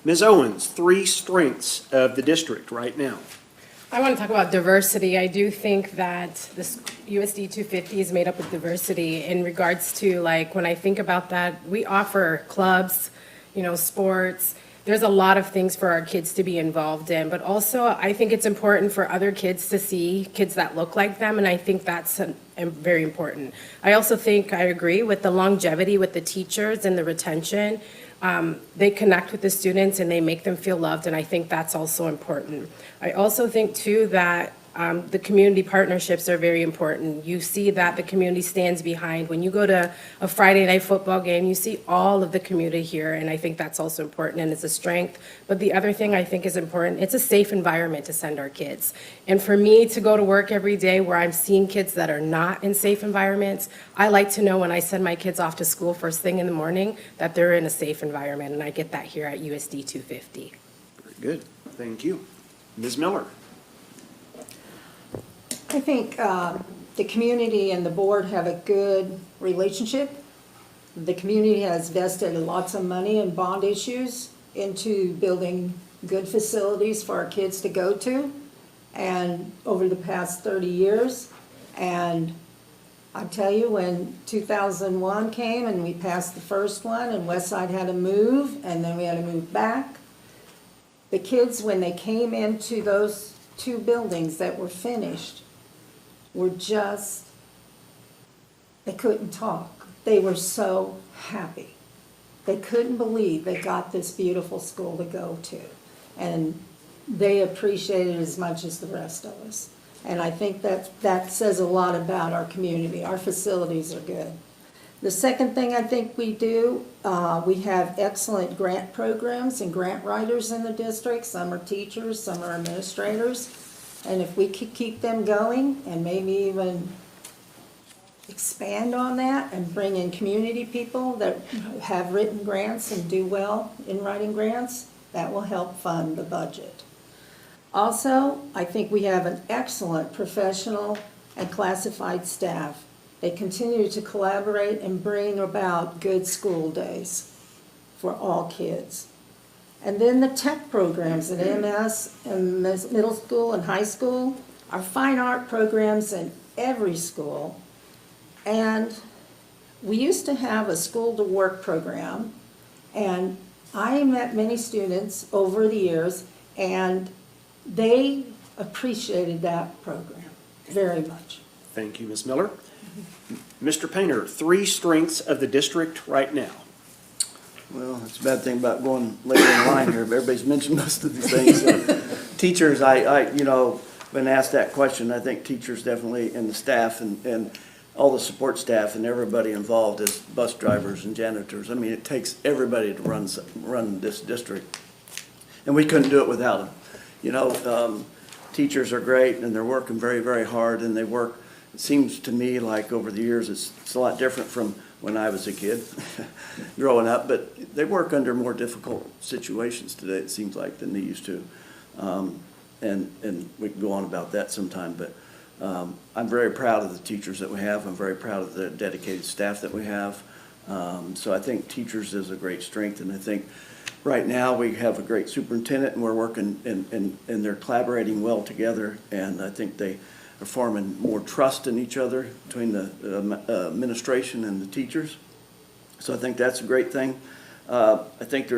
Ms. Owens, 3 strengths of the district right now. I want to talk about diversity. I do think that this USD 250 is made up of diversity in regards to, like, when I think about that, we offer clubs, sports. There's a lot of things for our kids to be involved in, but also I think it's important for other kids to see kids that look like them, and I think that's very important. I also think I agree with the longevity with the teachers and the retention. They connect with the students and they make them feel loved, and I think that's also important. I also think too that the community partnerships are very important. You see that the community stands behind. When you go to a Friday night football game, you see all of the community here, and I think that's also important, and it's a strength. But the other thing I think is important, it's a safe environment to send our kids. And for me to go to work every day where I'm seeing kids that are not in safe environments, I like to know when I send my kids off to school first thing in the morning that they're in a safe environment, and I get that here at USD 250. Very good, thank you. Ms. Miller. I think the community and the board have a good relationship. The community has vested lots of money in bond issues into building good facilities for our kids to go to, and over the past 30 years. And I tell you, when 2001 came and we passed the first one and Westside had to move and then we had to move back, the kids, when they came into those 2 buildings that were finished, were just, they couldn't talk. They were so happy. They couldn't believe they got this beautiful school to go to. And they appreciate it as much as the rest of us. And I think that says a lot about our community. Our facilities are good. The second thing I think we do, we have excellent grant programs and grant writers in the district. Some are teachers, some are administrators. And if we could keep them going and maybe even expand on that and bring in community people that have written grants and do well in writing grants, that will help fund the budget. Also, I think we have an excellent professional and classified staff. They continue to collaborate and bring about good school days for all kids. And then the tech programs at MS and middle school and high school, our fine art programs in every school. And we used to have a school to work program, and I met many students over the years, and they appreciated that program very much. Thank you, Ms. Miller. Mr. Painter, 3 strengths of the district right now. Well, it's a bad thing about going later in line here, but everybody's mentioned most of these things. So, teachers, I been asked that question. I think teachers definitely, and the staff, and all the support staff and everybody involved as bus drivers and janitors. I mean, it takes everybody to run this district. And we couldn't do it without them. You know, teachers are great and they're working very, very hard, and they work, it seems to me like over the years, it's a lot different from when I was a kid growing up, but they work under more difficult situations today, it seems like, than they used to. And we can go on about that sometime, but I'm very proud of the teachers that we have. I'm very proud of the dedicated staff that we have. So I think teachers is a great strength, and I think right now we have a great superintendent, and we're working and they're collaborating well together, and I think they are forming more trust in each other between the administration and the teachers. So I think that's a great thing. I think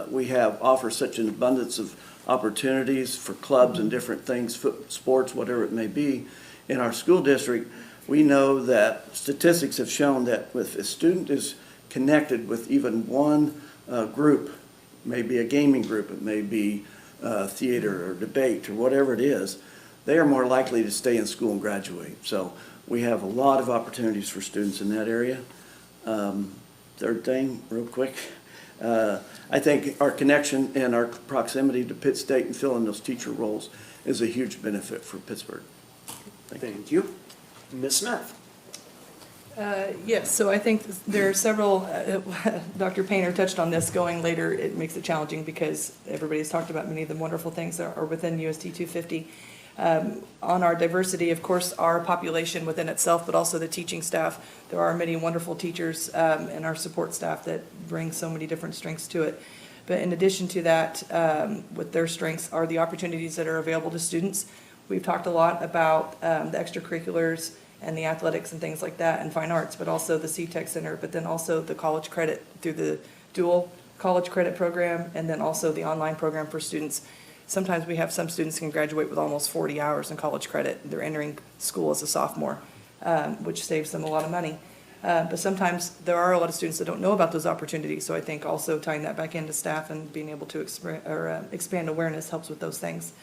we offer such an abundance of opportunities for clubs and different things, sports, whatever it may be, in our school district. We know that statistics have shown that if a student is connected with even one group, maybe a gaming group, it may be theater or debate or whatever it is, they are more likely to stay in school and graduate. So we have a lot of opportunities for students in that area. Third thing, real quick, I think our connection and our proximity to Pitt State and filling those teacher roles is a huge benefit for Pittsburgh. Thank you. Ms. Smith? Yes, so I think there are several, Dr. Painter touched on this, going later, it makes it challenging because everybody's talked about many of the wonderful things that are within USD 250. On our diversity, of course, our population within itself, but also the teaching staff. There are many wonderful teachers and our support staff that bring so many different strengths to it. But in addition to that, with their strengths are the opportunities that are available to students. We've talked a lot about the extracurriculars and the athletics and things like that and fine arts, but also the CTech Center, but then also the college credit through the dual college credit program, and then also the online program for students. Sometimes we have some students can graduate with almost 40 hours in college credit. They're entering school as a sophomore, which saves them a lot of money. But sometimes there are a lot of students that don't know about those opportunities. So I think also tying that back into staff and being able to expand awareness helps with those things.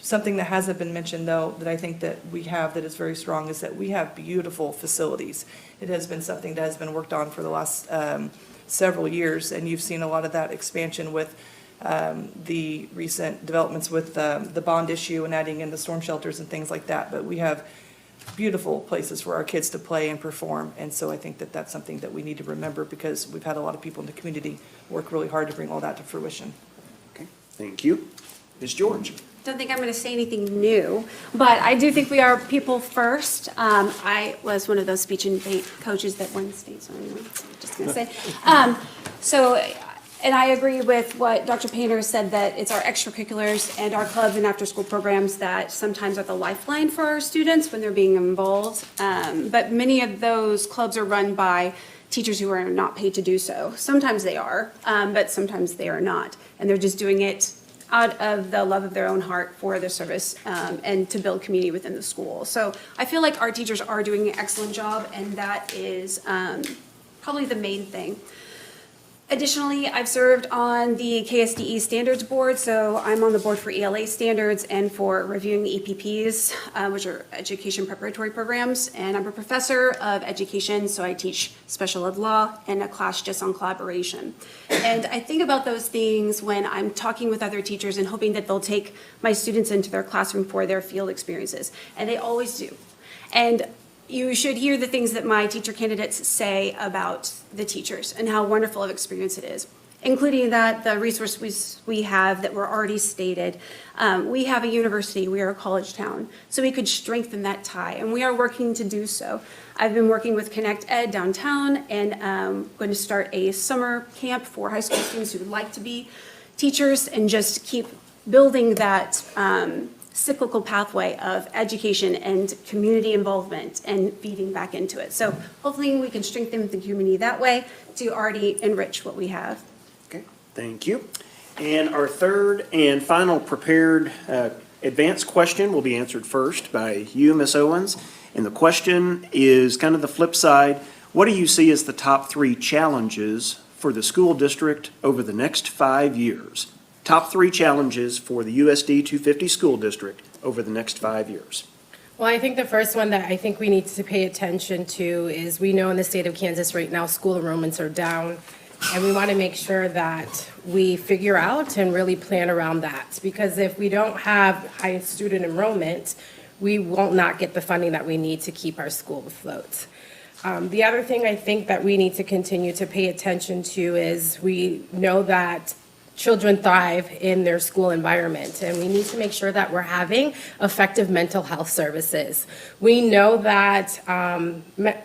Something that hasn't been mentioned, though, that I think that we have that is very strong is that we have beautiful facilities. It has been something that has been worked on for the last several years, and you've seen a lot of that expansion with the recent developments with the bond issue and adding in the storm shelters and things like that. But we have beautiful places for our kids to play and perform, and so I think that that's something that we need to remember because we've had a lot of people in the community work really hard to bring all that to fruition. Okay, thank you. Ms. George? Don't think I'm going to say anything new, but I do think we are people first. I was one of those speech and debate coaches that won state, so anyway, just going to say. And I agree with what Dr. Painter said, that it's our extracurriculars and our clubs and after-school programs that sometimes are the lifeline for our students when they're being involved. But many of those clubs are run by teachers who are not paid to do so. Sometimes they are, but sometimes they are not. And they're just doing it out of the love of their own heart for the service and to build community within the school. So I feel like our teachers are doing an excellent job, and that is probably the main thing. Additionally, I've served on the KSDE Standards Board, so I'm on the board for ELA standards and for reviewing EPPs, which are education preparatory programs, and I'm a professor of education, so I teach special ed law and a class just on collaboration. And I think about those things when I'm talking with other teachers and hoping that they'll take my students into their classroom for their field experiences, and they always do. And you should hear the things that my teacher candidates say about the teachers and how wonderful of experience it is, including that the resources we have that were already stated. We have a university, we are a college town, so we could strengthen that tie, and we are working to do so. I've been working with Connect Ed downtown, and going to start a summer camp for high school students who would like to be teachers, and just keep building that cyclical pathway of education and community involvement and feeding back into it. So hopefully we can strengthen the community that way to already enrich what we have. Okay, thank you. And our third and final prepared advanced question will be answered first by you, Ms. Owens. And the question is kind of the flip side. What do you see as the top 3 challenges for the school district over the next 5 years? Top 3 challenges for the USD 250 school district over the next 5 years. Well, I think the first one that I think we need to pay attention to is we know in the state of Kansas right now, school enrollments are down. And we want to make sure that we figure out and really plan around that. Because if we don't have high student enrollment, we won't not get the funding that we need to keep our school afloat. The other thing I think that we need to continue to pay attention to is we know that children thrive in their school environment, and we need to make sure that we're having effective mental health services. We know that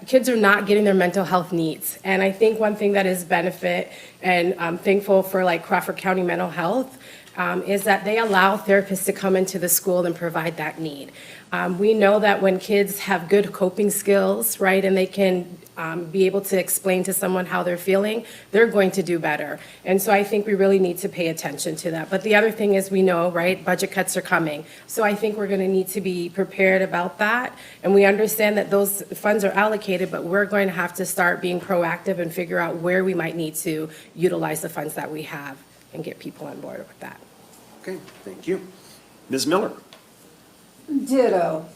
kids are not getting their mental health needs, and I think one thing that is benefit, and I'm thankful for like Crawford County Mental Health, is that they allow therapists to come into the school and provide that need. We know that when kids have good coping skills, right, and they can be able to explain to someone how they're feeling, they're going to do better. And so I think we really need to pay attention to that. But the other thing is we know, right, budget cuts are coming. So I think we're going to need to be prepared about that. And we understand that those funds are allocated, but we're going to have to start being proactive and figure out where we might need to utilize the funds that we have and get people on board with that. Okay, thank you. Ms. Miller? Ditto.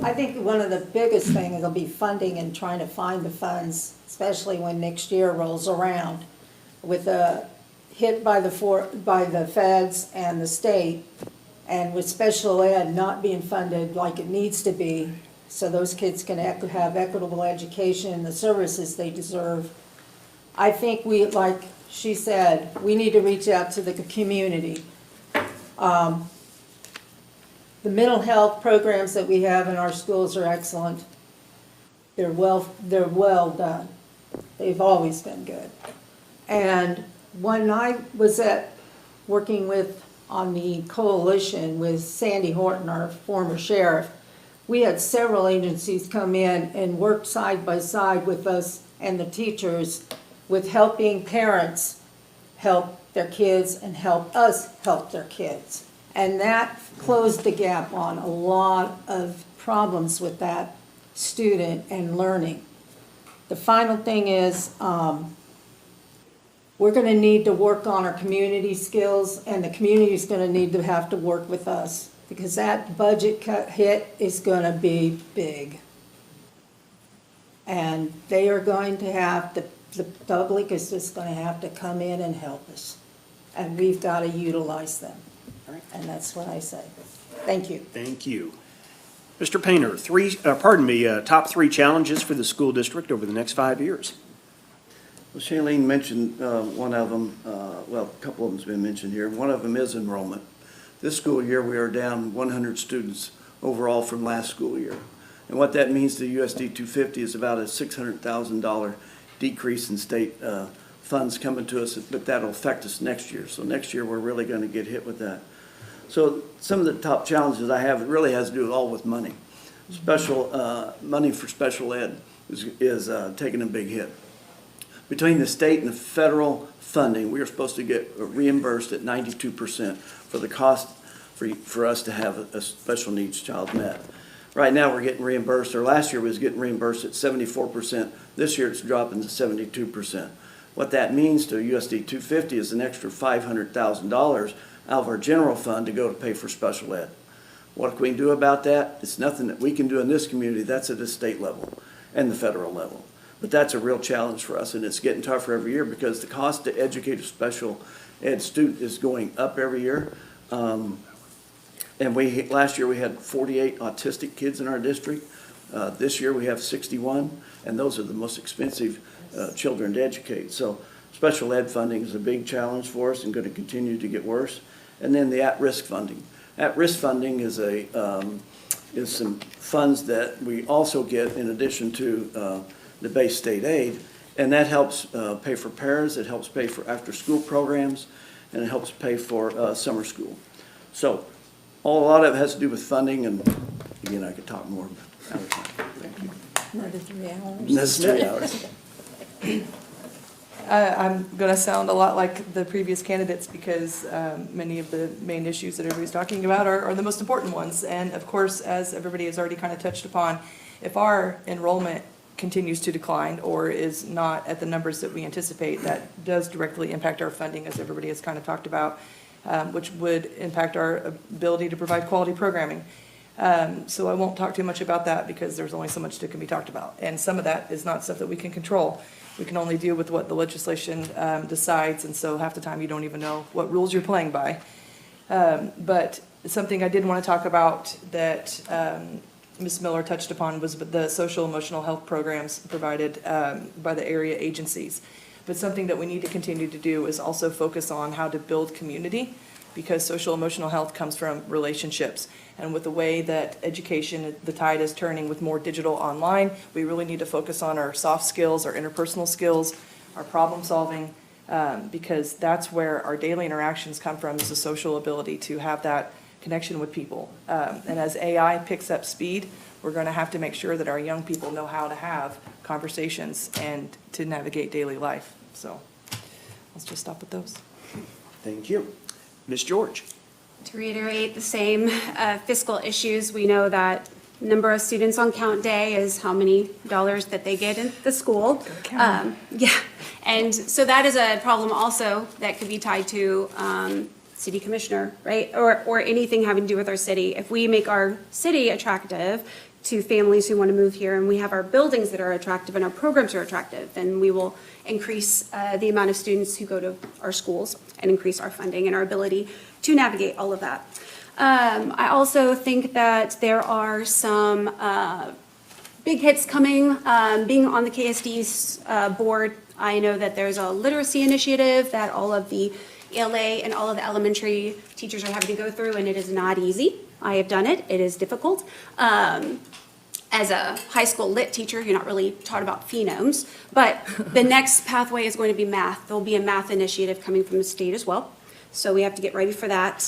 I think one of the biggest things will be funding and trying to find the funds, especially when next year rolls around. With a hit by the feds and the state, and with special ed not being funded like it needs to be, so those kids can have equitable education and the services they deserve. I think we, like she said, we need to reach out to the community. The mental health programs that we have in our schools are excellent. They're well done. They've always been good. And when I was working on the coalition with Sandy Horton, our former sheriff, we had several agencies come in and work side by side with us and the teachers with helping parents help their kids and help us help their kids. And that closed the gap on a lot of problems with that student and learning. The final thing is we're going to need to work on our community skills, and the community is going to need to have to work with us because that budget cut hit is going to be big. And they are going to have to, the public is just going to have to come in and help us. And we've got to utilize them. And that's what I say. Thank you. Thank you. Mr. Painter, top three challenges for the school district over the next 5 years. Well, Shailene mentioned one of them, well, a couple of them's been mentioned here. One of them is enrollment. This school year, we are down 100 students overall from last school year. And what that means to USD 250 is about a $600,000 decrease in state funds coming to us, but that'll affect us next year. So next year, we're really going to get hit with that. So some of the top challenges I have, it really has to do all with money. Money for special ed is taking a big hit. Between the state and the federal funding, we are supposed to get reimbursed at 92% for the cost for us to have a special needs child met. Right now, we're getting reimbursed, or last year was getting reimbursed at 74%. This year, it's dropping to 72%. What that means to USD 250 is an extra $500,000 out of our general fund to go to pay for special ed. What can we do about that? It's nothing that we can do in this community. That's at the state level and the federal level. But that's a real challenge for us, and it's getting tougher every year because the cost to educate a special ed student is going up every year. And last year we had 48 autistic kids in our district. This year we have 61, and those are the most expensive children to educate. So special ed funding is a big challenge for us and going to continue to get worse. And then the at-risk funding. At-risk funding is some funds that we also get in addition to the base state aid, and that helps pay for paras, it helps pay for after-school programs, and it helps pay for summer school. So a lot of it has to do with funding, and again, I could talk more, but out of time. Thank you. Another 3 hours. That's 3 hours. I'm going to sound a lot like the previous candidates because many of the main issues that everybody's talking about are the most important ones. And of course, as everybody has already kind of touched upon, if our enrollment continues to decline or is not at the numbers that we anticipate, that does directly impact our funding, as everybody has kind of talked about. which would impact our ability to provide quality programming. So I won't talk too much about that because there's only so much that can be talked about. And some of that is not stuff that we can control. We can only deal with what the legislation decides, and so half the time you don't even know what rules you're playing by. But something I did want to talk about that Ms. Miller touched upon was the social emotional health programs provided by the area agencies. But something that we need to continue to do is also focus on how to build community, because social emotional health comes from relationships. And with the way that education, the tide is turning with more digital online, we really need to focus on our soft skills, our interpersonal skills, our problem solving, because that's where our daily interactions come from, is the social ability to have that connection with people. And as AI picks up speed, we're going to have to make sure that our young people know how to have conversations and to navigate daily life. So let's just stop with those. Thank you. Ms. George? To reiterate the same fiscal issues, we know that number of students on count day is how many dollars that they get in the school. Yeah, and so that is a problem also that could be tied to city commissioner, right? Or anything having to do with our city. If we make our city attractive to families who want to move here, and we have our buildings that are attractive and our programs are attractive, then we will increase the amount of students who go to our schools and increase our funding and our ability to navigate all of that. I also think that there are some big hits coming. Being on the KSD's board, I know that there's a literacy initiative that all of the ELA and all of the elementary teachers are having to go through, and it is not easy. I have done it. It is difficult. As a high school lit teacher, you're not really taught about phenomes, but the next pathway is going to be math. There'll be a math initiative coming from the state as well. So we have to get ready for that.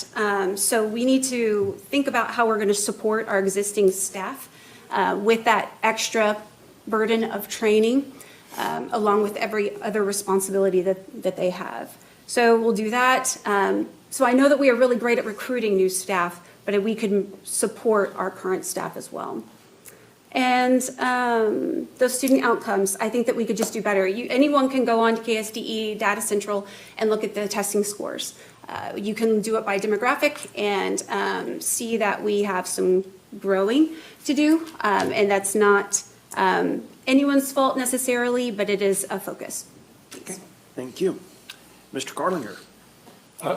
So we need to think about how we're going to support our existing staff with that extra burden of training, along with every other responsibility that they have. So we'll do that. So I know that we are really great at recruiting new staff, but we can support our current staff as well. And those student outcomes, I think that we could just do better. Anyone can go on to KSDE Data Central and look at the testing scores. You can do it by demographic and see that we have some growing to do. And that's not anyone's fault necessarily, but it is a focus. Thanks. Thank you. Mr. Carlinger?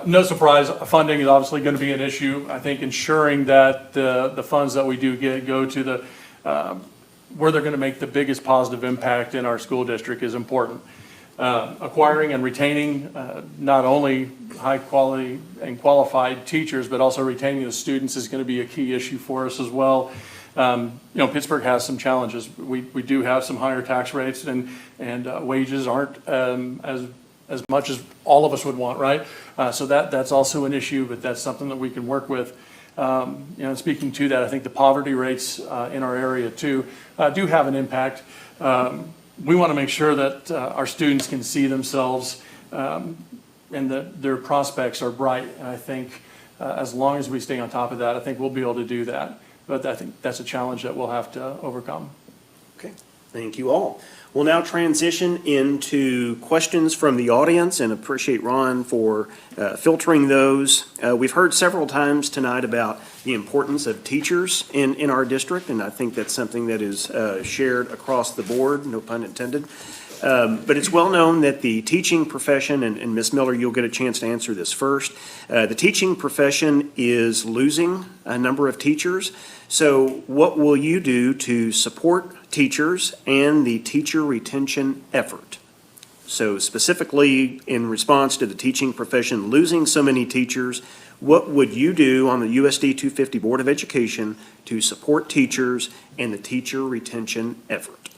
No surprise, funding is obviously going to be an issue. I think ensuring that the funds that we do get go to the where they're going to make the biggest positive impact in our school district is important. Acquiring and retaining not only high quality and qualified teachers, but also retaining the students is going to be a key issue for us as well. Pittsburgh has some challenges. We do have some higher tax rates, and wages aren't as much as all of us would want, right? So that's also an issue, but that's something that we can work with. Speaking to that, I think the poverty rates in our area too do have an impact. We want to make sure that our students can see themselves and that their prospects are bright. And I think as long as we stay on top of that, I think we'll be able to do that. But I think that's a challenge that we'll have to overcome. Okay, thank you all. We'll now transition into questions from the audience, and appreciate Ron for filtering those. We've heard several times tonight about the importance of teachers in our district, and I think that's something that is shared across the board, no pun intended. But it's well known that the teaching profession, and Ms. Miller, you'll get a chance to answer this first. The teaching profession is losing a number of teachers. So what will you do to support teachers and the teacher retention effort? So specifically in response to the teaching profession losing so many teachers, what would you do on the USD 250 Board of Education to support teachers and the teacher retention effort?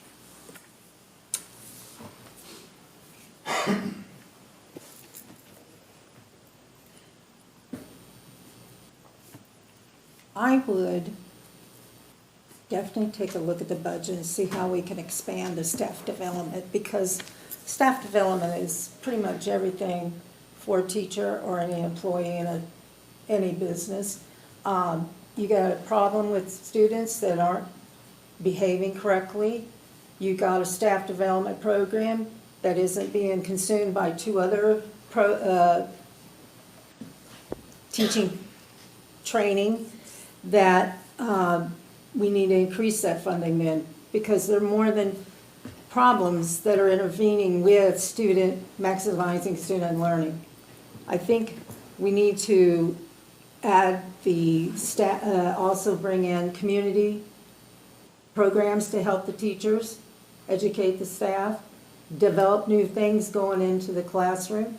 I would definitely take a look at the budget and see how we can expand the staff development, because staff development is pretty much everything for a teacher or any employee in any business. You got a problem with students that aren't behaving correctly. You got a staff development program that isn't being consumed by two other teaching training, that we need to increase that funding then, because there are more than problems that are intervening with maximizing student learning. I think we need to add the also bring in community programs to help the teachers, educate the staff, develop new things going into the classroom.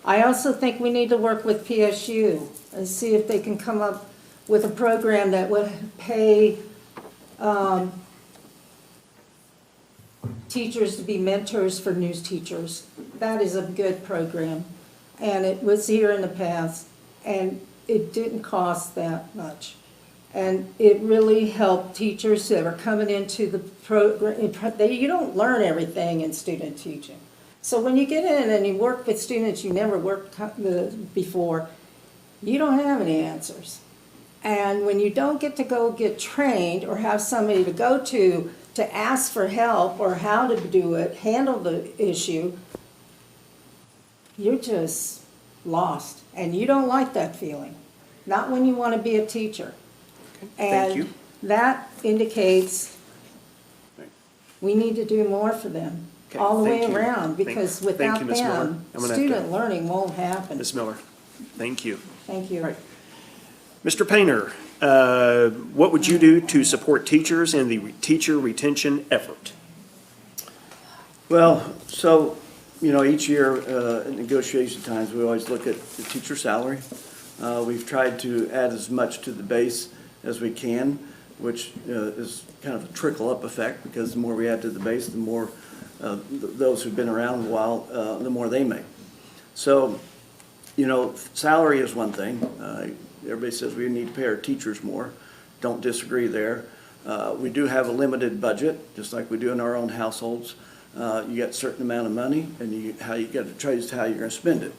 I also think we need to work with PSU and see if they can come up with a program that would pay teachers to be mentors for new teachers. That is a good program. And it was here in the past, and it didn't cost that much. And it really helped teachers that are coming into the program. You don't learn everything in student teaching. So when you get in and you work with students you never worked before, you don't have any answers. And when you don't get to go get trained or have somebody to go to ask for help or how to do it, handle the issue, you're just lost. And you don't like that feeling. Not when you want to be a teacher. Thank you. And that indicates we need to do more for them, Okay, all the way thank you. around, because Thank you, without Ms. Miller. them, I'm gonna have student to- learning won't happen. Ms. Miller, thank you. Thank you. Right. Mr. Painter, what would you do to support teachers in the teacher retention effort? Well, so, each year, at negotiation times, we always look at the teacher salary. We've tried to add as much to the base as we can, which is kind of a trickle-up effect, because the more we add to the base, the more those who've been around a while, the more they make. So, salary is one thing. Everybody says we need to pay our teachers more. Don't disagree there. We do have a limited budget, just like we do in our own households. You got a certain amount of money, and how you got to choose how you're going to spend it.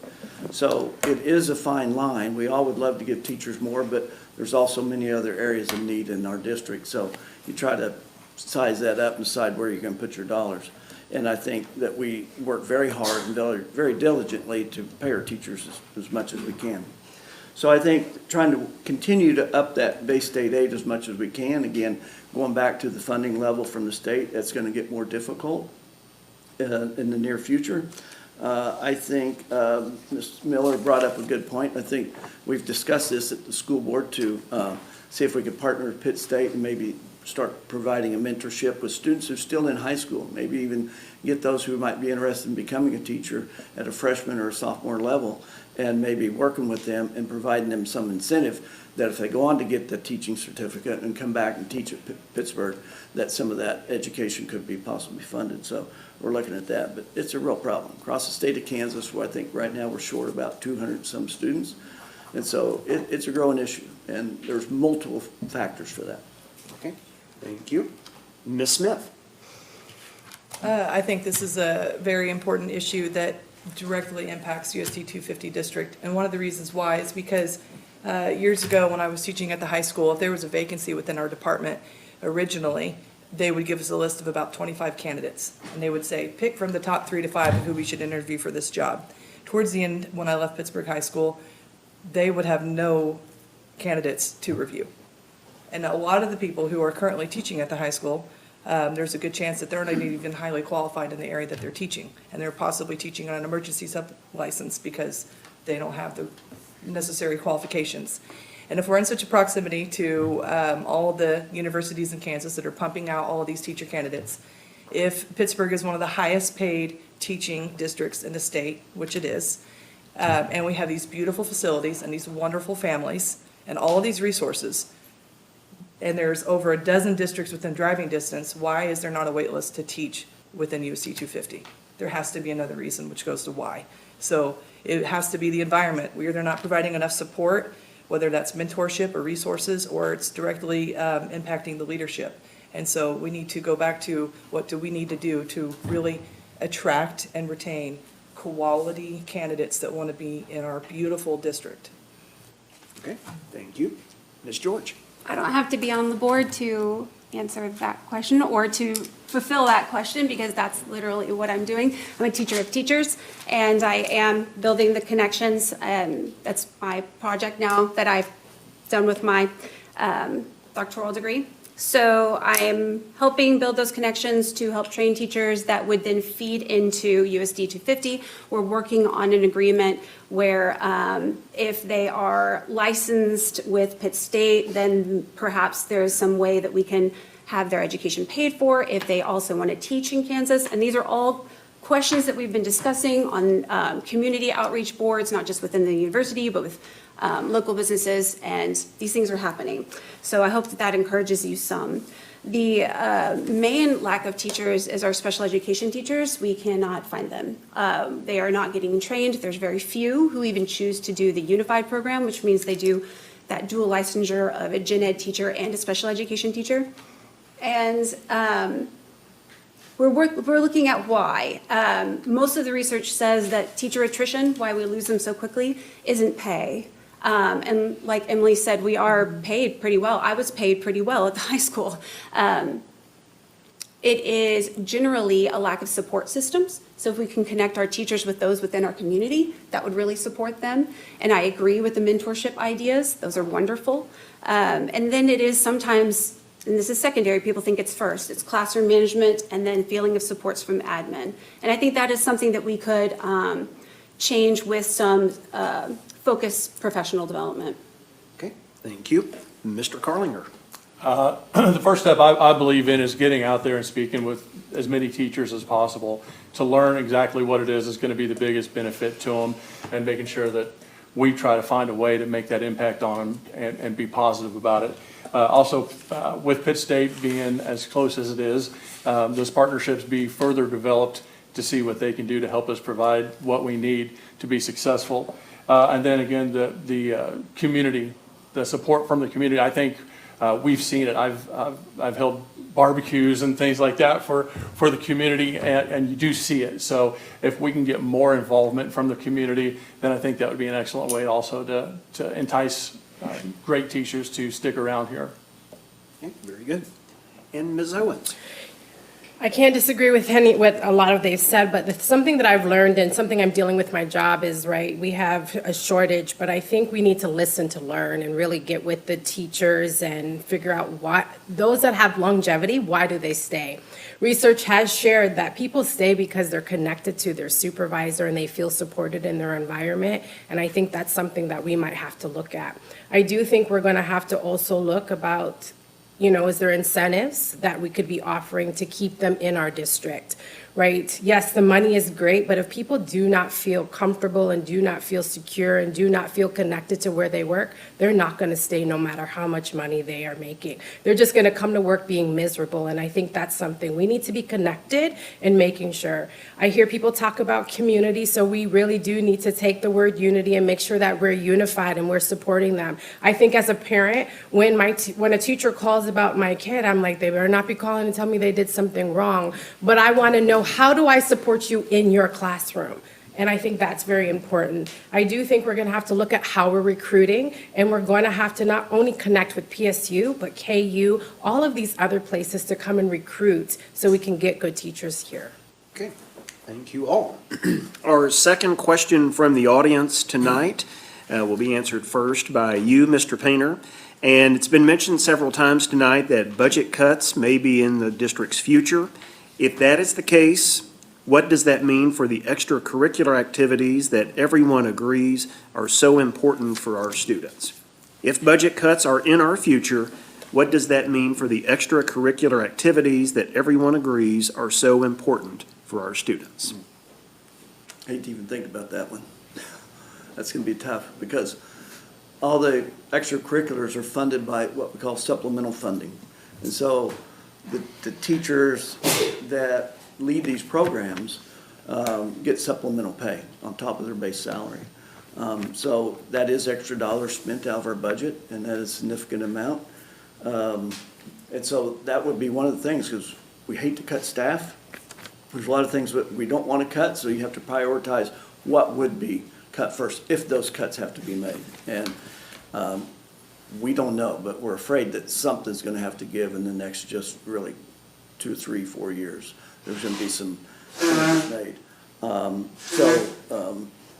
So it is a fine line. We all would love to give teachers more, but there's also many other areas of need in our district. So you try to size that up and decide where you're going to put your dollars. And I think that we work very hard and very diligently to pay our teachers as much as we can. So I think trying to continue to up that base state aid as much as we can. Again, going back to the funding level from the state, that's going to get more difficult in the near future. I think Ms. Miller brought up a good point. I think we've discussed this at the school board to see if we could partner with Pitt State and maybe start providing a mentorship with students who are still in high school. Maybe even get those who might be interested in becoming a teacher at a freshman or a sophomore level, and maybe working with them and providing them some incentive that if they go on to get the teaching certificate and come back and teach at Pittsburg, that some of that education could be possibly funded. So we're looking at that, but it's a real problem. Across the state of Kansas, where I think right now we're short about 200 some students. And so it's a growing issue, and there's multiple factors for that. Okay, thank you. Ms. Smith? I think this is a very important issue that directly impacts USD 250 district. And one of the reasons why is because years ago when I was teaching at the high school, if there was a vacancy within our department, originally, they would give us a list of about 25 candidates. And they would say, pick from the top 3 to 5 who we should interview for this job. Towards the end, when I left Pittsburg High School, they would have no candidates to review. And a lot of the people who are currently teaching at the high school, there's a good chance that they're not even highly qualified in the area that they're teaching. And they're possibly teaching on an emergency sub-license because they don't have the necessary qualifications. And if we're in such a proximity to all of the universities in Kansas that are pumping out all of these teacher candidates, if Pittsburgh is one of the highest paid teaching districts in the state, which it is, and we have these beautiful facilities and these wonderful families and all of these resources, and there's over a dozen districts within driving distance, why is there not a wait list to teach within USD 250? There has to be another reason, which goes to why. So it has to be the environment. We're either not providing enough support, whether that's mentorship or resources, or it's directly impacting the leadership. And so we need to go back to what do we need to do to really attract and retain quality candidates that want to be in our beautiful district. Okay, thank you. Ms. George? I don't have to be on the board to answer that question or to fulfill that question, because that's literally what I'm doing. I'm a teacher of teachers, and I am building the connections. That's my project now that I've done with my doctoral degree. So I'm helping build those connections to help train teachers that would then feed into USD 250. We're working on an agreement where if they are licensed with Pitt State, then perhaps there's some way that we can have their education paid for if they also want to teach in Kansas. And these are all questions that we've been discussing on community outreach boards, not just within the university, but with local businesses, and these things are happening. So I hope that that encourages you some. The main lack of teachers is our special education teachers. We cannot find them. They are not getting trained. There's very few who even choose to do the unified program, which means they do that dual licensure of a gen ed teacher and a special education teacher. And we're looking at why. Most of the research says that teacher attrition, why we lose them so quickly, isn't pay. And like Emily said, we are paid pretty well. I was paid pretty well at the high school. It is generally a lack of support systems. So if we can connect our teachers with those within our community, that would really support them. And I agree with the mentorship ideas. Those are wonderful. And then it is sometimes, and this is secondary, people think it's first. It's classroom management and then feeling of supports from admin. And I think that is something that we could change with some focused professional development. Okay, thank you. Mr. Carlinger. The first step I believe in is getting out there and speaking with as many teachers as possible to learn exactly what it is that's going to be the biggest benefit to them, and making sure that we try to find a way to make that impact on them and be positive about it. Also, with Pitt State being as close as it is, those partnerships be further developed to see what they can do to help us provide what we need to be successful. And then again, the community, the support from the community. I think we've seen it. I've held barbecues and things like that for the community, and you do see it. So if we can get more involvement from the community, then I think that would be an excellent way also to entice great teachers to stick around here. Okay, very good. And Ms. Owens. I can't disagree with what a lot of they've said, but something that I've learned and something I'm dealing with my job is, right, we have a shortage, but I think we need to listen to learn and really get with the teachers and figure out why, those that have longevity, why do they stay? Research has shared that people stay because they're connected to their supervisor and they feel supported in their environment, and I think that's something that we might have to look at. I do think we're going to have to also look about, is there incentives that we could be offering to keep them in our district, right? Yes, the money is great, but if people do not feel comfortable and do not feel secure and do not feel connected to where they work, they're not going to stay no matter how much money they are making. They're just going to come to work being miserable, and I think that's something. We need to be connected and making sure. I hear people talk about community, so we really do need to take the word unity and make sure that we're unified and we're supporting them. I think as a parent, when a teacher calls about my kid, I'm like, they better not be calling and tell me they did something wrong, but I want to know, how do I support you in your classroom? And I think that's very important. I do think we're going to have to look at how we're recruiting, and we're going to have to not only connect with PSU, but KU, all of these other places to come and recruit so we can get good teachers here. Okay, thank you all. Our second question from the audience tonight will be answered first by you, Mr. Painter. And it's been mentioned several times tonight that budget cuts may be in the district's future. If that is the case, what does that mean for the extracurricular activities that everyone agrees are so important for our students? If budget cuts are in our future, what does that mean for the extracurricular activities that everyone agrees are so important for our students? I hate to even think about that one. That's going to be tough because all the extracurriculars are funded by what we call supplemental funding. And so the teachers that lead these programs get supplemental pay on top of their base salary. So that is extra dollars spent out of our budget, and that is a significant amount. And so that would be one of the things, because we hate to cut staff. There's a lot of things that we don't want to cut, so you have to prioritize what would be cut first if those cuts have to be made. And we don't know, but we're afraid that something's gonna have to give in the next just really 2, 3, 4 years. There's gonna be some changes made.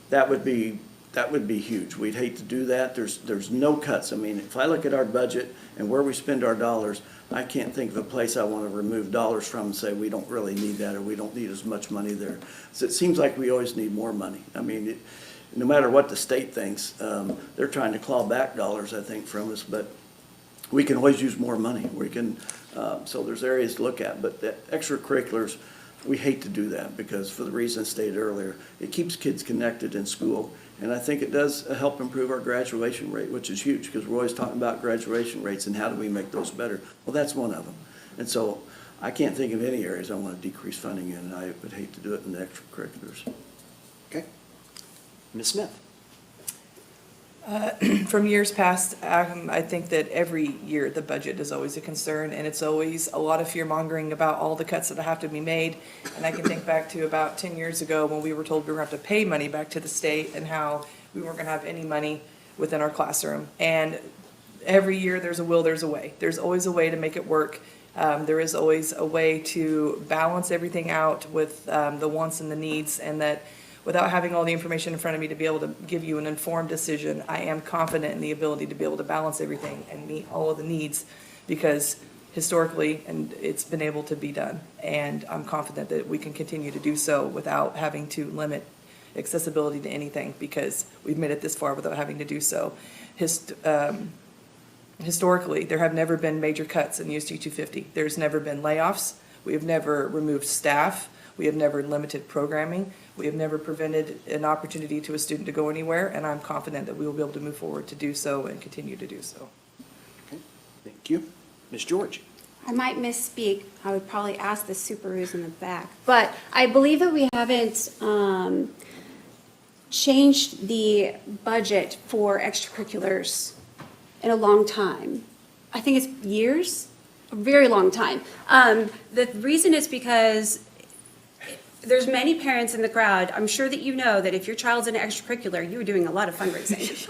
That would be huge. We'd hate to do that. There's no cuts. I mean, if I look at our budget and where we spend our dollars, I can't think of a place I want to remove dollars from and say, we don't really need that, or we don't need as much money there. So it seems like we always need more money. I mean, no matter what the state thinks, they're trying to claw back dollars, I think, from us, but we can always use more money. We can, so there's areas to look at, but the extracurriculars, we hate to do that because for the reasons stated earlier, it keeps kids connected in school. And I think it does help improve our graduation rate, which is huge because we're always talking about graduation rates and how do we make those better. Well, that's one of them. And so I can't think of any areas I want to decrease funding in, and I would hate to do it in the extracurriculars. Okay. Ms. Smith? From years past, I think that every year the budget is always a concern, and it's always a lot of fear-mongering about all the cuts that have to be made. And I can think back to about 10 years ago when we were told we were going to have to pay money back to the state and how we weren't going to have any money within our classroom. And every year there's a will, there's a way. There's always a way to make it work. There is always a way to balance everything out with the wants and the needs, and that without having all the information in front of me to be able to give you an informed decision, I am confident in the ability to be able to balance everything and meet all of the needs, because historically, and it's been able to be done. And I'm confident that we can continue to do so without having to limit accessibility to anything, because we've made it this far without having to do so. Historically, there have never been major cuts in USD 250. There's never been layoffs. We have never removed staff. We have never limited programming. We have never prevented an opportunity to a student to go anywhere, and I'm confident that we will be able to move forward to do so and continue to do so. Okay. Thank you. Ms. George? I might misspeak. I would probably ask the superus in the back. But I believe that we haven't changed the budget for extracurriculars in a long time. I think it's years, a very long time. The reason is because there's many parents in the crowd. I'm sure that you know that if your child's in an extracurricular, you're doing a lot of fundraising.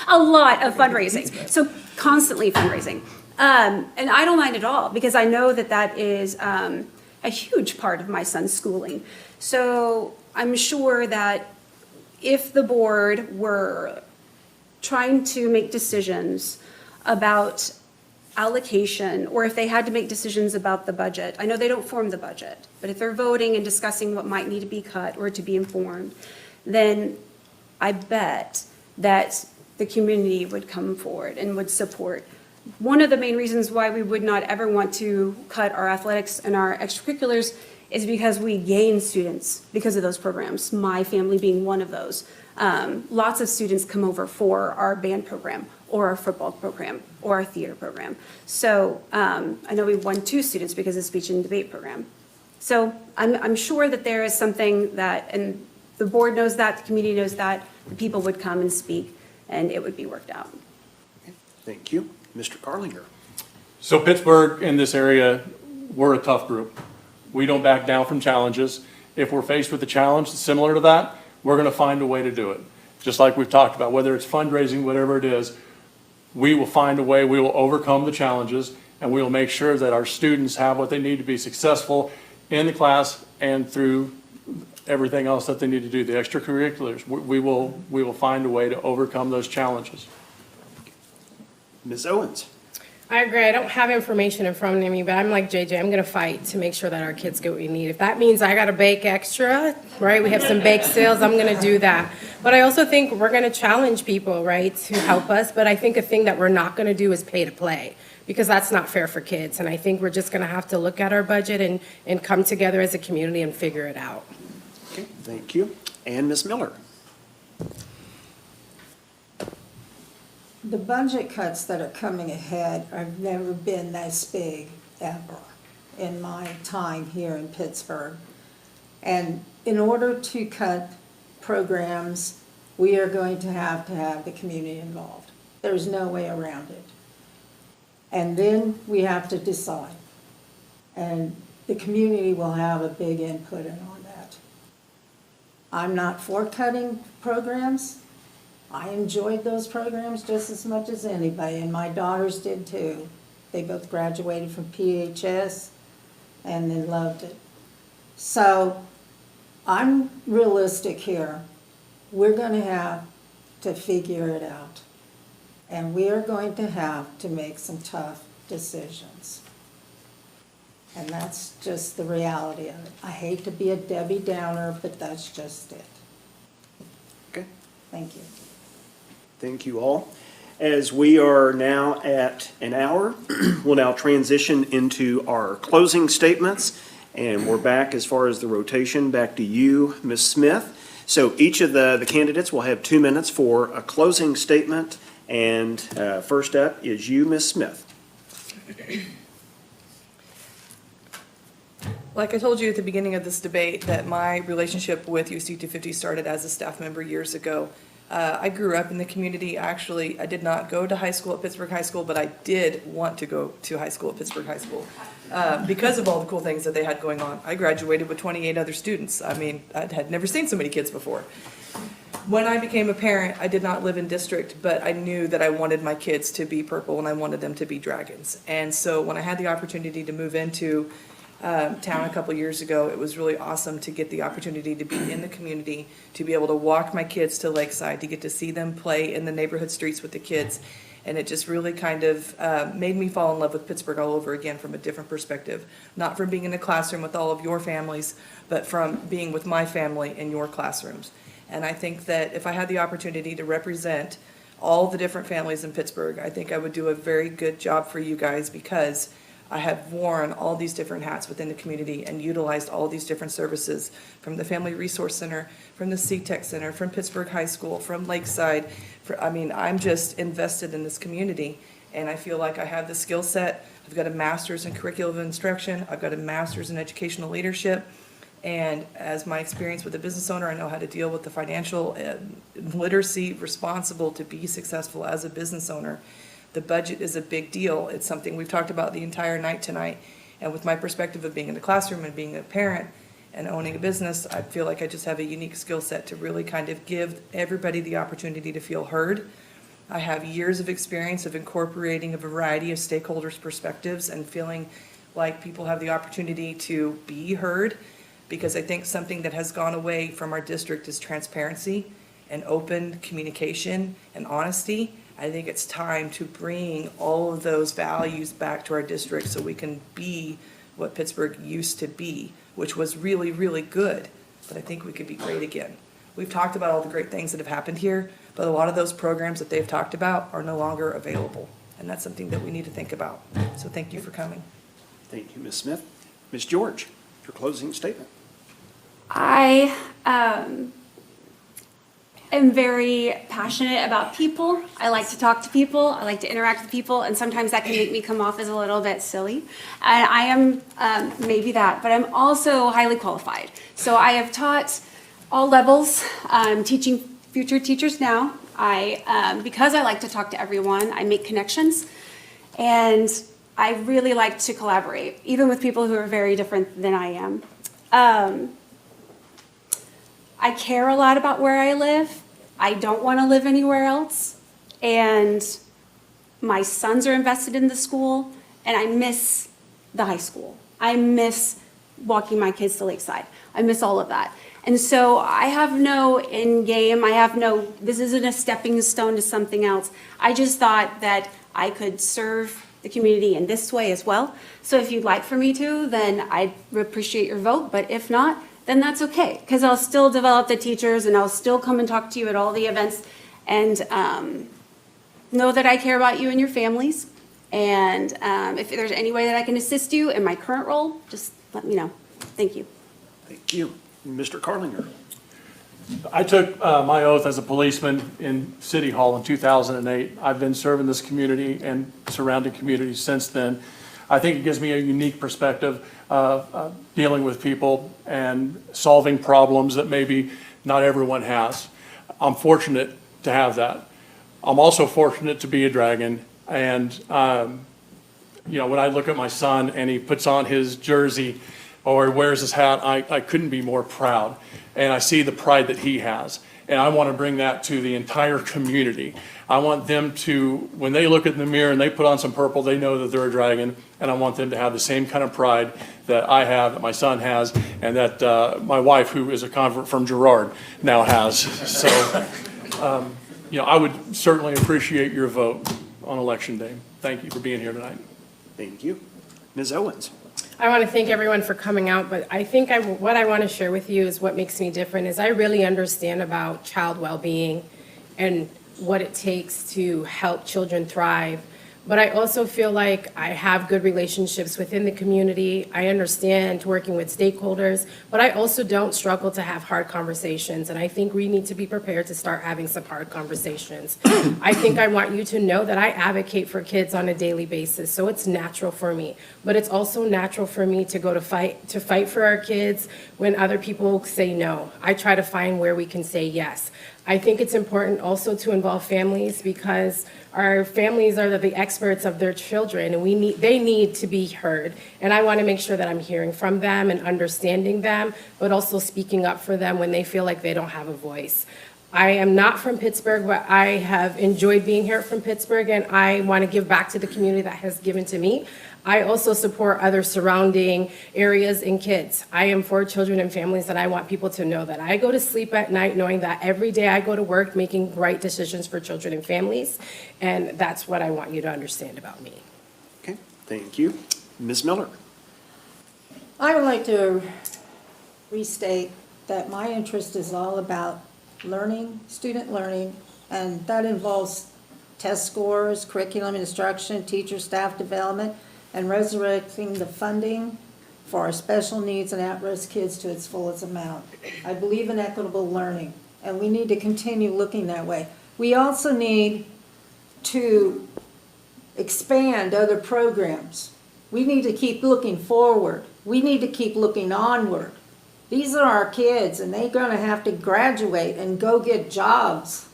A lot of fundraising. So constantly fundraising. And I don't mind at all, because I know that that is a huge part of my son's schooling. So I'm sure that if the board were trying to make decisions about allocation, or if they had to make decisions about the budget, I know they don't form the budget, but if they're voting and discussing what might need to be cut or to be informed, then I bet that the community would come forward and would support. One of the main reasons why we would not ever want to cut our athletics and our extracurriculars is because we gain students because of those programs, my family being one of those. Lots of students come over for our band program or our football program or our theater program. So I know we won 2 students because of the speech and debate program. So I'm sure that there is something that, and the board knows that, the community knows that, the people would come and speak, and it would be worked out. Thank you. Mr. Carlinger? So Pittsburgh in this area, we're a tough group. We don't back down from challenges. If we're faced with a challenge similar to that, we're going to find a way to do it. Just like we've talked about, whether it's fundraising, whatever it is, we will find a way, we will overcome the challenges, and we will make sure that our students have what they need to be successful in the class and through everything else that they need to do, the extracurriculars. We will find a way to overcome those challenges. Ms. Owens? I agree. I don't have information in front of me, but I'm like JJ, I'm going to fight to make sure that our kids get what we need. If that means I got to bake extra, right? We have some bake sales, I'm going to do that. But I also think we're going to challenge people, right, to help us. But I think a thing that we're not going to do is pay to play, because that's not fair for kids. And I think we're just going to have to look at our budget and come together as a community and figure it out. Okay, thank you. And Ms. Miller? The budget cuts that are coming ahead have never been this big ever in my time here in Pittsburgh. And in order to cut programs, we are going to have the community involved. There's no way around it. And then we have to decide. And the community will have a big input in on that. I'm not for cutting programs, I enjoyed those programs just as much as anybody, and my daughters did too. They both graduated from PHS and then loved it. So I'm realistic here. We're going to have to figure it out. And we are going to have to make some tough decisions. And that's just the reality of it. I hate to be a Debbie Downer, but that's just it. Okay. Thank you. Thank you all. As we are now at an hour, we'll now transition into our closing statements. And we're back as far as the rotation, back to you, Ms. Smith. So each of the candidates will have 2 minutes for a closing statement. And first up is you, Ms. Smith. Like I told you at the beginning of this debate, that my relationship with USD 250 started as a staff member years ago. I grew up in the community. Actually, I did not go to high school at Pittsburg High School, but I did want to go to high school at Pittsburg High School because of all the cool things that they had going on. I graduated with 28 other students. I mean, I had never seen so many kids before. When I became a parent, I did not live in district, but I knew that I wanted my kids to be purple and I wanted them to be dragons. And so when I had the opportunity to move into town a couple years ago, it was really awesome to get the opportunity to be in the community, to be able to walk my kids to Lakeside, to get to see them play in the neighborhood streets with the kids. And it just really kind of made me fall in love with Pittsburgh all over again from a different perspective. Not from being in the classroom with all of your families, but from being with my family in your classrooms. And I think that if I had the opportunity to represent all the different families in Pittsburgh, I think I would do a very good job for you guys, because I have worn all these different hats within the community and utilized all these different services from the Family Resource Center, from the C-Tech Center, from Pittsburgh High School, from Lakeside. I mean, I'm just invested in this community, and I feel like I have the skill set. I've got a master's in curriculum instruction. I've got a master's in educational leadership. And as my experience with a business owner, I know how to deal with the financial literacy responsible to be successful as a business owner. The budget is a big deal. It's something we've talked about the entire night tonight. And with my perspective of being in the classroom and being a parent and owning a business, I feel like I just have a unique skill set to really kind of give everybody the opportunity to feel heard. I have years of experience of incorporating a variety of stakeholders' perspectives and feeling like people have the opportunity to be heard, because I think something that has gone away from our district is transparency and open communication and honesty. I think it's time to bring all of those values back to our district so we can be what Pittsburgh used to be, which was really, really good. But I think we could be great again. We've talked about all the great things that have happened here, but a lot of those programs that they've talked about are no longer available. And that's something that we need to think about. So thank you for coming. Thank you, Ms. Smith. Ms. George, your closing statement. I am very passionate about people. I like to talk to people. I like to interact with people, and sometimes that can make me come off as a little bit silly. And I am maybe that, but I'm also highly qualified. So I have taught all levels. I'm teaching future teachers now. Because I like to talk to everyone, I make connections, and I really like to collaborate, even with people who are very different than I am. I care a lot about where I live. I don't want to live anywhere else. And my sons are invested in the school, and I miss the high school. I miss walking my kids to Lakeside. I miss all of that. And so I have no end game. This isn't a stepping stone to something else. I just thought that I could serve the community in this way as well. So if you'd like for me to, then I'd appreciate your vote. But if not, then that's okay, because I'll still develop the teachers and I'll still come and talk to you at all the events, and know that I care about you and your families. And if there's any way that I can assist you in my current role, just let me know. Thank you. Thank you. Mr. Carlinger. I took my oath as a policeman in City Hall in 2008. I've been serving this community and surrounding communities since then. I think it gives me a unique perspective dealing with people and solving problems that maybe not everyone has. I'm fortunate to have that. I'm also fortunate to be a dragon. And, when I look at my son and he puts on his jersey or wears his hat, I couldn't be more proud. And I see the pride that he has. And I want to bring that to the entire community. I want them to, when they look in the mirror and they put on some purple, they know that they're a dragon. And I want them to have the same kind of pride that I have, that my son has, and that my wife, who is a convert from Girard, now has. So, I would certainly appreciate your vote on Election Day. Thank you for being here tonight. Thank you. Ms. Owens? I want to thank everyone for coming out, but I think what I want to share with you is what makes me different is I really understand about child well-being and what it takes to help children thrive. But I also feel like I have good relationships within the community. I understand working with stakeholders, but I also don't struggle to have hard conversations. And I think we need to be prepared to start having some hard conversations. I think I want you to know that I advocate for kids on a daily basis, so it's natural for me. But it's also natural for me to go to fight for our kids when other people say no. I try to find where we can say yes. I think it's important also to involve families because our families are the experts of their children and they need to be heard. And I want to make sure that I'm hearing from them and understanding them, but also speaking up for them when they feel like they don't have a voice. I am not from Pittsburgh, but I have enjoyed being here from Pittsburgh and I want to give back to the community that has given to me. I also support other surrounding areas and kids. I am for children and families, and I want people to know that I go to sleep at night knowing that every day I go to work making right decisions for children and families, and that's what I want you to understand about me. Okay, thank you. Ms. Miller? I would like to restate that my interest is all about learning, student learning, and that involves test scores, curriculum instruction, teacher staff development, and resurrecting the funding for our special needs and at-risk kids to its fullest amount. I believe in equitable learning, and we need to continue looking that way. We also need to expand other programs. We need to keep looking forward. We need to keep looking onward. These are our kids, and they're going to have to graduate and go get jobs.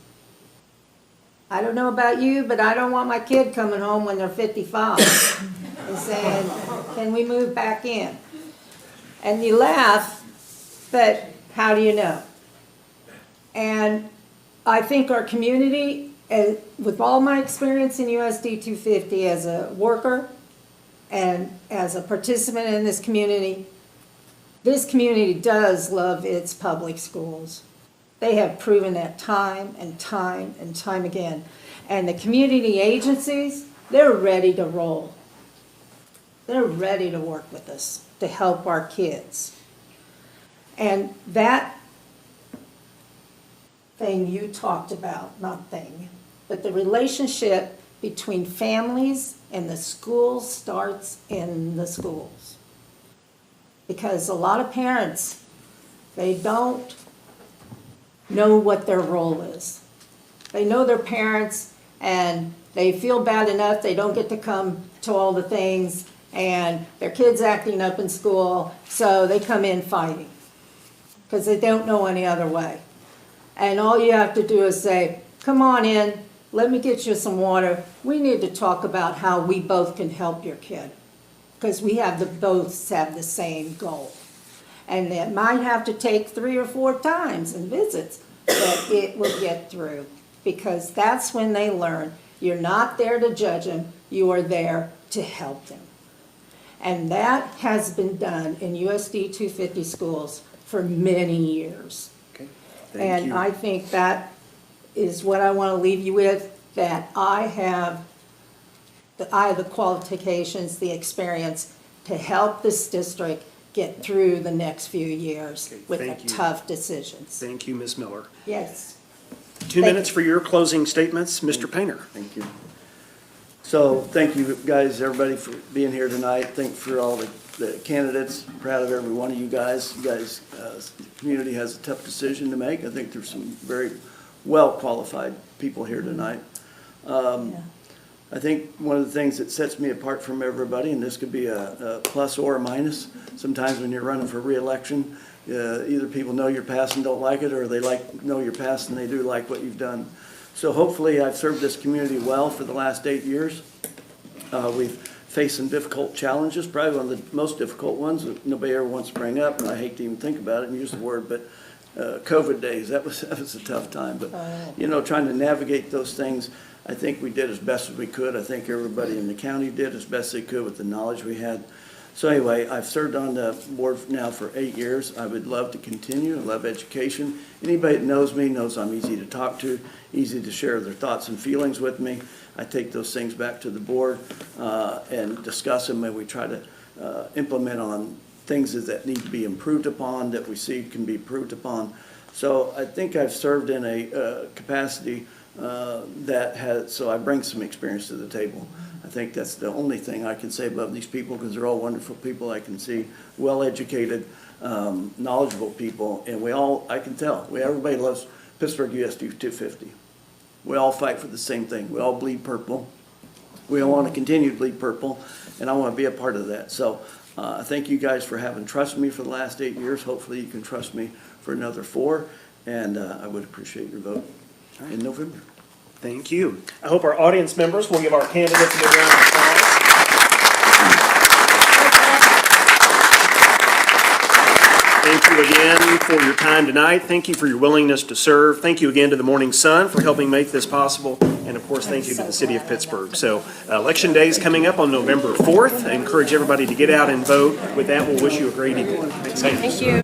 I don't know about you, but I don't want my kid coming home when they're 55 and saying, can we move back in? And you laugh, but how do you know? And I think our community, with all my experience in USD 250 as a worker and as a participant in this community does love its public schools. They have proven that time and time and time again. And the community agencies, they're ready to roll. They're ready to work with us to help our kids. And that thing you talked about, not thing, but the relationship between families and the schools starts in the schools. Because a lot of parents, they don't know what their role is. They know their parents and they feel bad enough they don't get to come to all the things and their kid's acting up in school, so they come in fighting because they don't know any other way. And all you have to do is say, come on in, let me get you some water. We need to talk about how we both can help your kid because we both have the same goal. And it might have to take 3 or 4 times and visits, but it will get through because that's when they learn. You're not there to judge them, you are there to help them. And that has been done in USD 250 schools for many years. Okay, thank you. And I think that is what I want to leave you with, that I have the qualifications, the experience to help this district get through the next few years with the tough decisions. Thank you, Ms. Miller. Yes. 2 minutes for your closing statements. Mr. Painter. Thank you. So thank you guys, everybody, for being here tonight. Thank you for all the candidates. Proud of every one of you guys. You guys, the community has a tough decision to make. I think there's some very well-qualified people here tonight. I think one of the things that sets me apart from everybody, and this could be a plus or a minus, sometimes when you're running for re-election, either people know your past and don't like it, or they know your past and they do like what you've done. So hopefully I've served this community well for the last 8 years. We've faced some difficult challenges, probably one of the most difficult ones that nobody ever wants to bring up, and I hate to even think about it and use the word, but COVID days. That was a tough time, but, you know, trying to navigate those things, I think we did as best as we could. I think everybody in the county did as best they could with the knowledge we had. So anyway, I've served on the board now for 8 years. I would love to continue. I love education. Anybody that knows me knows I'm easy to talk to, easy to share their thoughts and feelings with me. I take those things back to the board and discuss them, and we try to implement on things that need to be improved upon, that we see can be improved upon. So I think I've served in a capacity that has, so I bring some experience to the table. I think that's the only thing I can say about these people, because they're all wonderful people. I can see well-educated, knowledgeable people, and we all, I can tell, everybody loves Pittsburg USD 250. We all fight for the same thing. We all bleed purple. We all want to continue to bleed purple, and I want to be a part of that. So I thank you guys for having trusted me for the last 8 years. Hopefully you can trust me for another 4, and I would appreciate your vote in November. Thank you. I hope our audience members will give our candidates a big round of applause. Thank you again for your time tonight. Thank you for your willingness to serve. Thank you again to the Morning Sun for helping make this possible. And of course, thank you to the city of Pittsburgh. So Election Day is coming up on November 4th. I encourage everybody to get out and vote. With that, we'll wish you a great evening. Thank you.